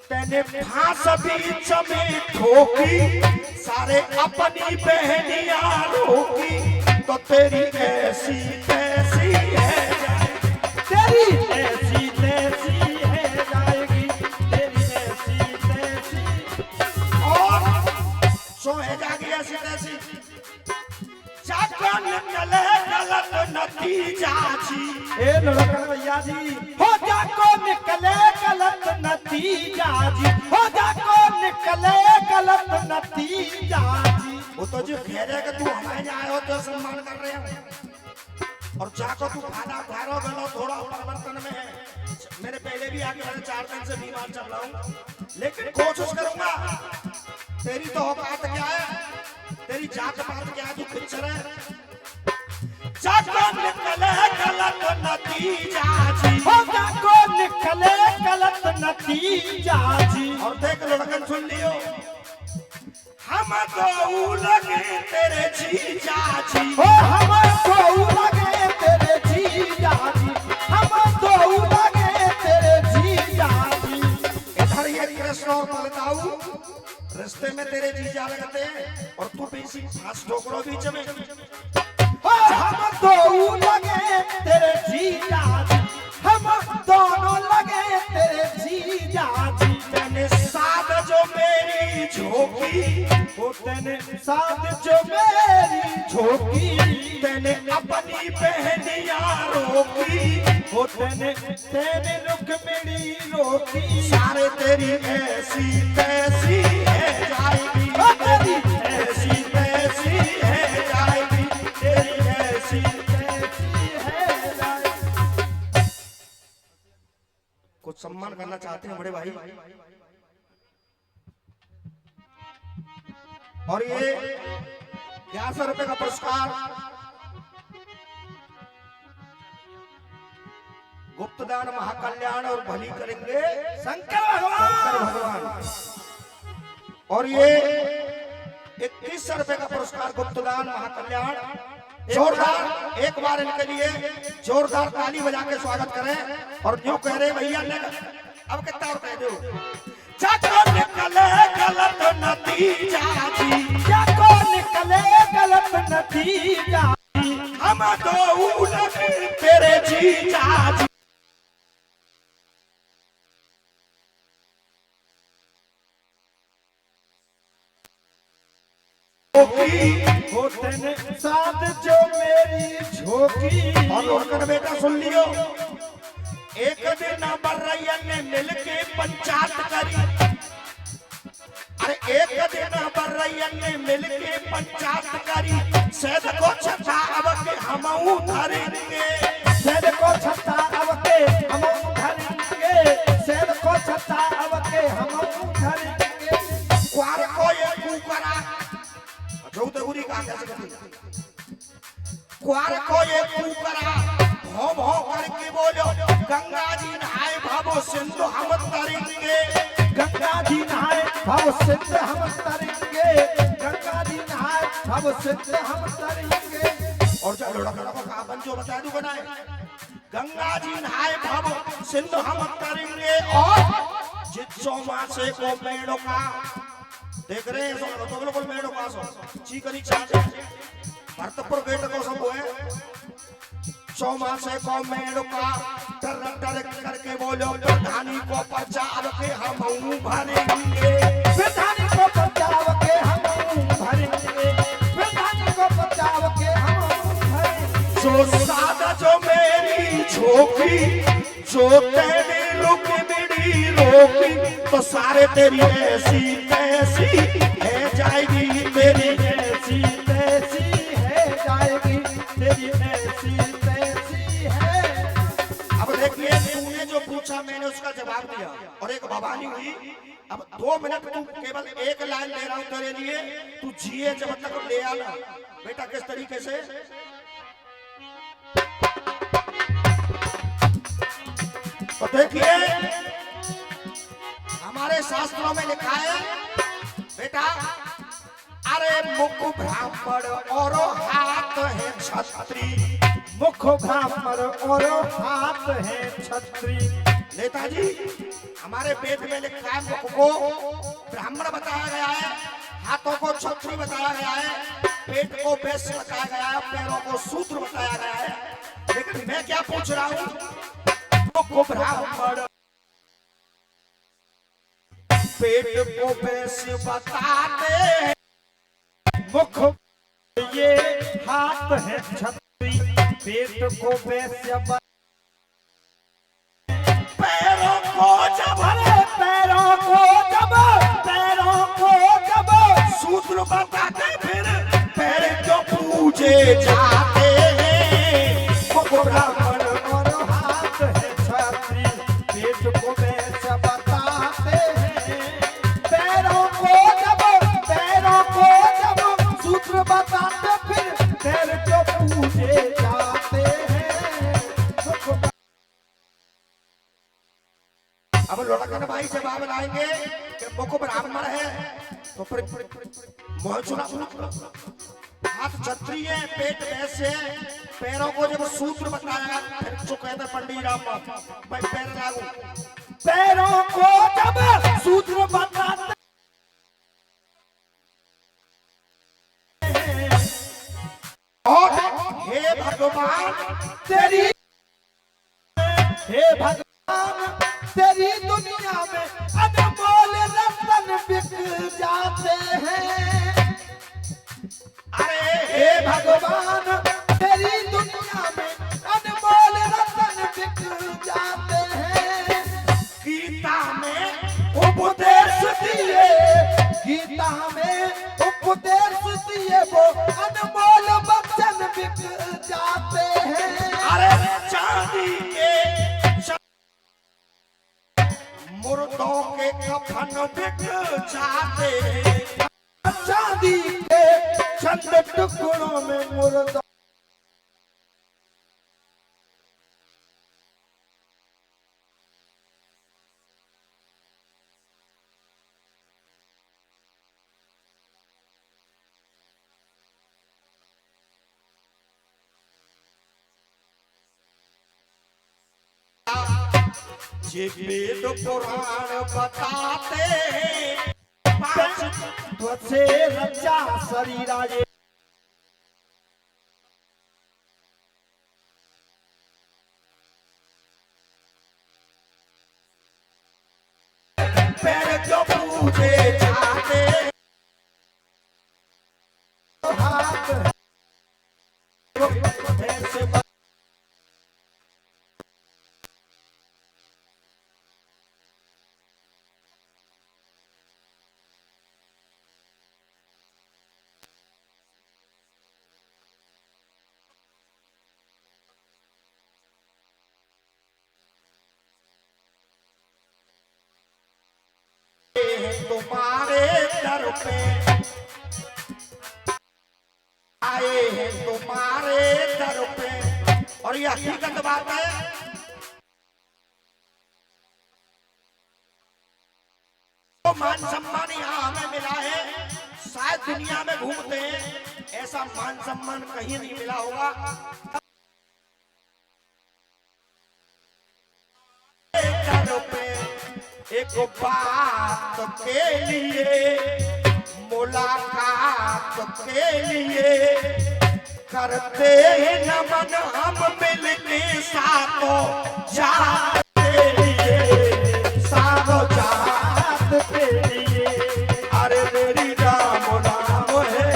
तेने फांस बीच में ठोकी, सारे अपनी बहनियां रोकी, तो तेरी ऐसी तैसी है तेरी ऐसी तैसी है जाएगी, तेरी ऐसी तैसी। और सो है जागी ऐसी तैसी, जाकर निकले गलत नतीजा जी। ए लड़कन भैया जी, हो जाको निकले गलत नतीजा जी, हो जाको निकले गलत नतीजा जी। वो तो जो कह रहे कि तू हमारे यहाँ आए हो तो सम्मान कर रहे हो, और जाको तू खाना खारो गलो थोड़ा परिवर्तन में है। मेरे पहले भी आगे मैंने 4 दिन से बीमार चल रहा हूँ, लेकिन कोशिश करूंगा। तेरी तो औकात क्या है, तेरी जात पात क्या है, तू पिक्चर है। जाको निकले गलत नतीजा जी, हो जाको निकले गलत नतीजा जी। और देख लड़कन सुन लियो, हम तो लगे तेरे जीजा जी, हो हम तो लगे तेरे जीजा जी, हम तो लगे तेरे जीजा जी। इधर ये कृष्ण और बलदाऊ रास्ते में तेरे जीजा लगते हैं, और तू बीच फांस ठोकरो बीच में। हो हम तो लगे तेरे जीजा जी, हम दोनों लगे तेरे जीजा जी। तेने साथ जो मेरी झोंकी, वो तेने साथ जो मेरी झोंकी, तेने अपनी बहनियां रोकी, वो तेने तेने रुक्मिणी रोकी। सारे तेरी ऐसी तैसी है जाएगी, ओ तेरी ऐसी तैसी है जाएगी, तेरी ऐसी। ऐसी है जाए। कुछ सम्मान करना चाहते हैं बड़े भाई, और ये 1100 रुपए का पुरस्कार गुप्तदान महाकल्याण और भली करेंगे शंकर शंकर भगवान। भगवान। और ये 2100 रुपए का पुरस्कार गुप्तदान महाकल्याण। जोरदार एक बार इनके लिए जोरदार ताली बजा के स्वागत करें। और जो कह रहे भैया ने अब कितना और कह दो, जाको निकले गलत नतीजा जी, जाको निकले गलत नतीजा, हम तो लगे तेरे जीजा जी। वो तेने साथ जो मेरी झोंकी। और लड़कन बेटा सुन लियो, एक दिन बर्रैया ने मिलके पंचायत करी। अरे एक दिन बर्रैया ने मिलके पंचायत करी, सैद को छठा अब के हमऊ धरेंगे, सैद को छत्ता अब के हमऊ धरेंगे, सैद को छत्ता अब के हमऊ धरेंगे। क्वार को ये कुकरा चौधरी का कैसे करती, क्वार को ये कुकरा भौ भौ करके बोलो, गंगा जी नहाए भावो सिंधु हम तरेंगे, गंगा जी नहाए भाव सिद्ध हम तरेंगे, गंगा जी नहाए भाव सिद्ध हम तरेंगे। और चलो लड़का को कहा बन जो बता दूं बनाए, गंगा जी नहाए भावो सिंधु हम तरेंगे। और जित चौमासे को मेड़ों का देख रहे हैं, तो बिल्कुल मेड़ों का सो चीकरी चाचे भरतपुर गेट को सब है, चौमासे को मेड़ों का टर टर करके बोलो, प्रधानी को पर्चा अब के हम भरेंगे, प्रधानी को बचाव के हम भरेंगे, प्रधानी को बचाव के हम भरेंगे। जो सादा जो मेरी झोंकी, जो तेरी रुक्मिणी रोकी, तो सारे तेरी ऐसी तैसी है जाएगी, तेरी ऐसी तैसी है जाएगी, तेरी ऐसी तैसी है। अब देखिए, तूने जो पूछा मैंने उसका जवाब दिया, और एक भवानी हुई। अब 2 मिनट तू केवल एक लाइन ले रहा हूं तेरे लिए, तू जिए जब तक ले आना बेटा। किस तरीके से तो देखिए, हमारे शास्त्रों में लिखा है बेटा, मुख ब्राह्मण और हाथ है छत्री। मुख ब्राह्मण और हाथ है छत्री। नेताजी, हमारे वेद में लिखा है मुख को ब्राह्मण बताया गया है, हाथों को छत्री बताया गया है, पेट को वैश्य बताया गया है, पैरों को शूद्र बताया गया है। लेकिन मैं क्या पूछ रहा हूँ, मुख ब्राह्मण पेट को वैश्य बताते हैं। मुख ये हाथ है छत्री, पेट को वैश्य पैरों को जब पैरों को जब शूद्र बताते फिर पैर जो पूजे जाते हैं। मुख ब्राह्मण और हाथ है छत्री, पेट को वैश्य बताते हैं। पैरों को जब सूत्र बताते फिर पैर जो पूजे जाते हैं। अब लड़कन भाई जवाब लाएंगे कि मुख ब्राह्मण है तो फिर मोह चुना, हाथ छत्री है, पेट वैश्य है, पैरों को जब सूत्र बताया फिर जो कहते पंडित राम भाई पैर लागू। पैरों को जब सूत्र बताते और हे भगवान तेरी तेरी दुनिया में अनमोल रत्न बिक जाते हैं। अरे हे भगवान, तेरी दुनिया में अनमोल रत्न बिक जाते हैं। गीता में उपदेश दिए, गीता में उपदेश दिए वो अनमोल वचन बिक जाते हैं। अरे चांदी के मुर्दों के कफन बिक जाते हैं। चांदी के चंद टुकड़ों में मुर्दा ये वेद पुराण बताते हैं, पांच त्वचे रचा शरीराजे। पैर जो पूजे जाते हाथ ऐसे तुम्हारे दर पे आए हैं, तुम्हारे दर पे। और ये हकीकत बात है, तो मान सम्मान यहाँ हमें मिला है, शायद दुनिया में घूमते हैं ऐसा मान सम्मान कहीं नहीं मिला होगा। दर पे एक बात के लिए, मुलाकात के लिए करते हैं नमन हम मिलने सातों जात के लिए, सातों जात के लिए। अरे मेरी राम राम है,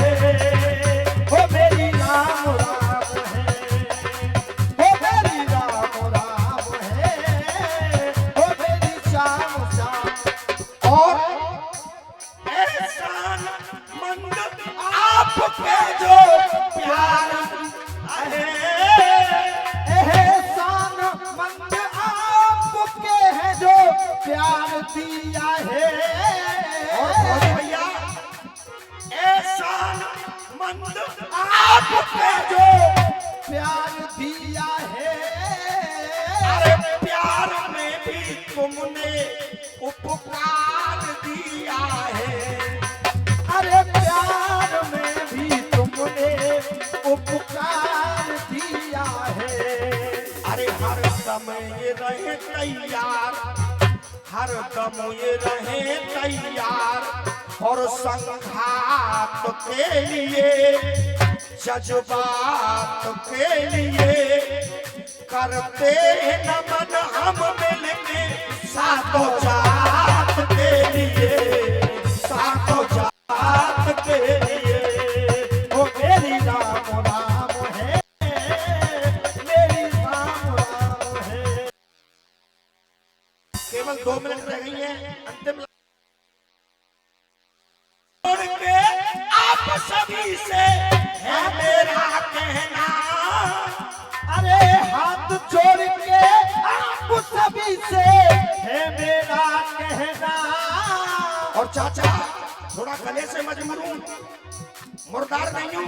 हो मेरी राम राम है, हो मेरी राम राम है, हो मेरी श्याम श्याम। और एहसान मंद आपके जो प्यार है, एहसान मंद आपके हैं जो प्यार दिया है। और भैया एहसान मंद आपके जो प्यार दिया है। अरे प्यार में भी तुमने उपकार दिया है। अरे प्यार में ये रहे तैयार, हर दम ये रहे तैयार और संघात के लिए, जज्बात के लिए करते नमन हम मिलके सातों जात के लिए, सातों जात के लिए। ओ मेरी राम राम है, मेरी राम राम है। केवल 2 मिनट रह गई है, अंतिम छोड़ के आप सभी से है मेरा कहना, अरे हाथ जोड़ के आप सभी से है मेरा कहना। और चाचा थोड़ा गले से मजबूर हूं, मुर्दार नहीं हूं,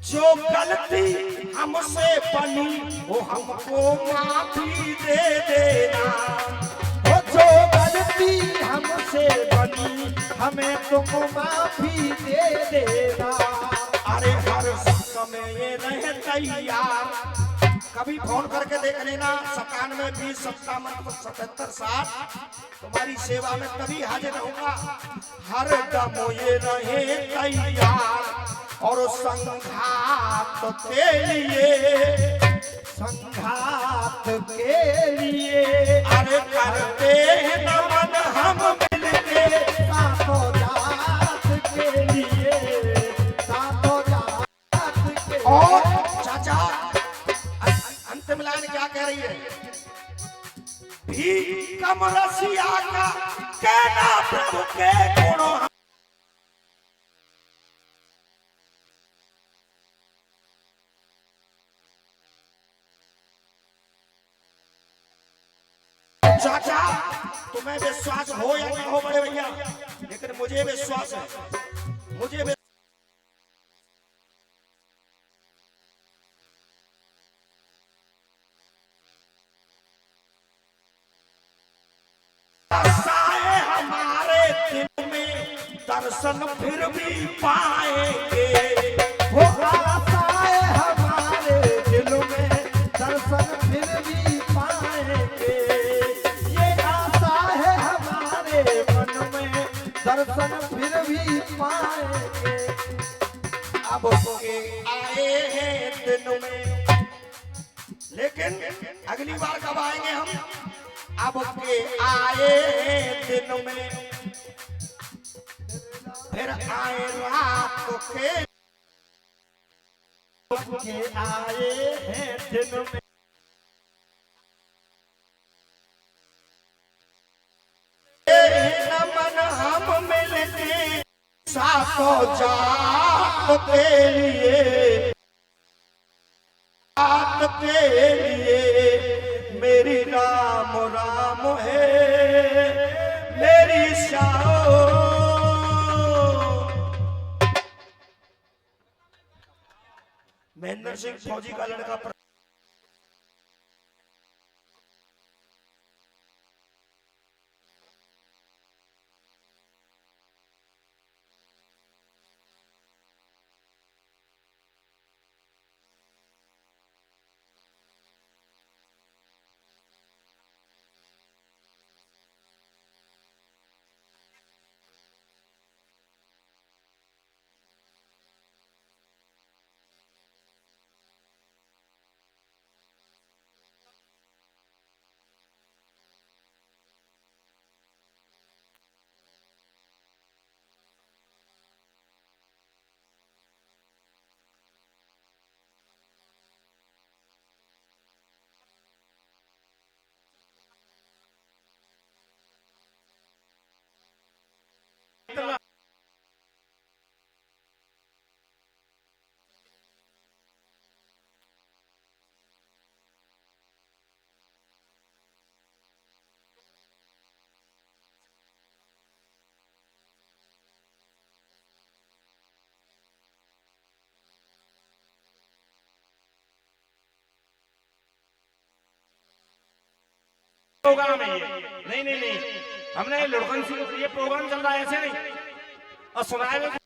जो गलती हमसे बनी वो हमको माफी दे देना, वो जो गलती हमसे बनी हमें तुम माफी दे देना। अरे हर समय ये रहे तैयार, कभी फोन करके देख लेना, 97 20 57 77 60 तुम्हारी सेवा में तभी हाजिर रहूंगा। हर दम ये रहे तैयार और संघात के लिए, संघात के लिए अरे करते नमन हम मिलके सातों जात के लिए, सातों जात के लिए। और चाचा अंतिम लाइन क्या कह रही है? भी कम रसिया का कहना प्रभु के गुणों, चाचा तुम्हें विश्वास हो या ना हो बड़े भैया, लेकिन मुझे विश्वास है, मुझे आशाएं हमारे दिल में दर्शन फिर भी पाएंगे, वो आशाएं हमारे दिल में दर्शन फिर भी पाएंगे। ये आशा है हमारे मन में दर्शन फिर भी पाएंगे। अब के आए हैं दिन में, लेकिन अगली बार कब आएंगे हम? अब के आए हैं दिन में, फिर आए रात के आए हैं दिन में। नमन हम मिलके सातों जात के लिए, जात के लिए। मेरी राम राम है, मेरी शाओ। महेंद्र सिंह फौजी का लड़का प्रोग्राम है ये। नहीं नहीं नहीं, हमने लुढ़कन सिंह, ये प्रोग्राम चल रहा है ऐसे नहीं। और सुनाए हुए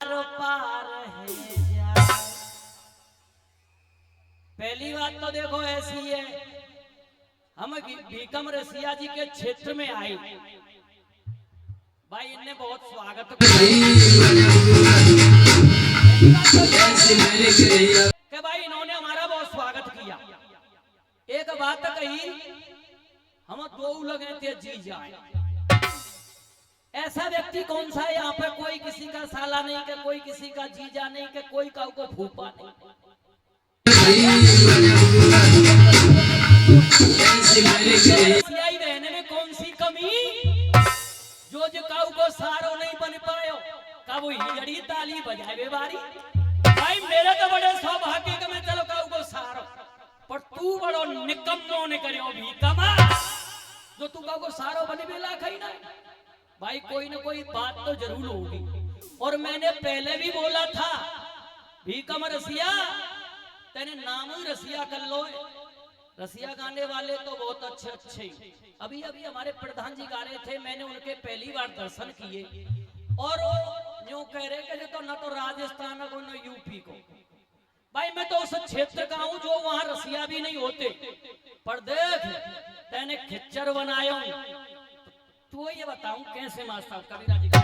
पार है जा। पहली बात तो देखो ऐसी है, हम भीकम रसिया जी के क्षेत्र में आए भाई, इनने बहुत स्वागत कि भाई इन्होंने हमारा बहुत स्वागत किया। एक बात कही, हम दो लगे थे जी जाए। ऐसा व्यक्ति कौन सा है यहाँ पे, कोई किसी का साला नहीं के, कोई किसी का जीजा नहीं के, कोई काऊ को फूफा नहीं। सियाई रहने में कौन सी कमी, जो काऊ को सारो नहीं बन पायो, का वो हिजड़ी ताली बजावे बारी। भाई मेरे तो बड़े सौभाग्य के मैं चलो काऊ को सारो, पर तू बड़ो निकम्मो ने करियो भी कमा, जो तू काऊ को सारो बने बेला खाई ना। भाई कोई ना कोई बात तो जरूर होगी, और मैंने पहले भी बोला था भीकम रसिया तेने नाम ही रसिया कर लो। रसिया गाने वाले तो बहुत अच्छे अच्छे, अभी अभी हमारे प्रधान जी गा रहे थे, मैंने उनके पहली बार दर्शन किए, और यूं कह रहे कि तो ना तो राजस्थान को ना यूपी को। भाई मैं तो उस क्षेत्र का हूं जो वहां रसिया भी नहीं होते, पर देख तेने खिच्चर बनाया। तो ये बताऊं कैसे मास्टर कबीरा जी का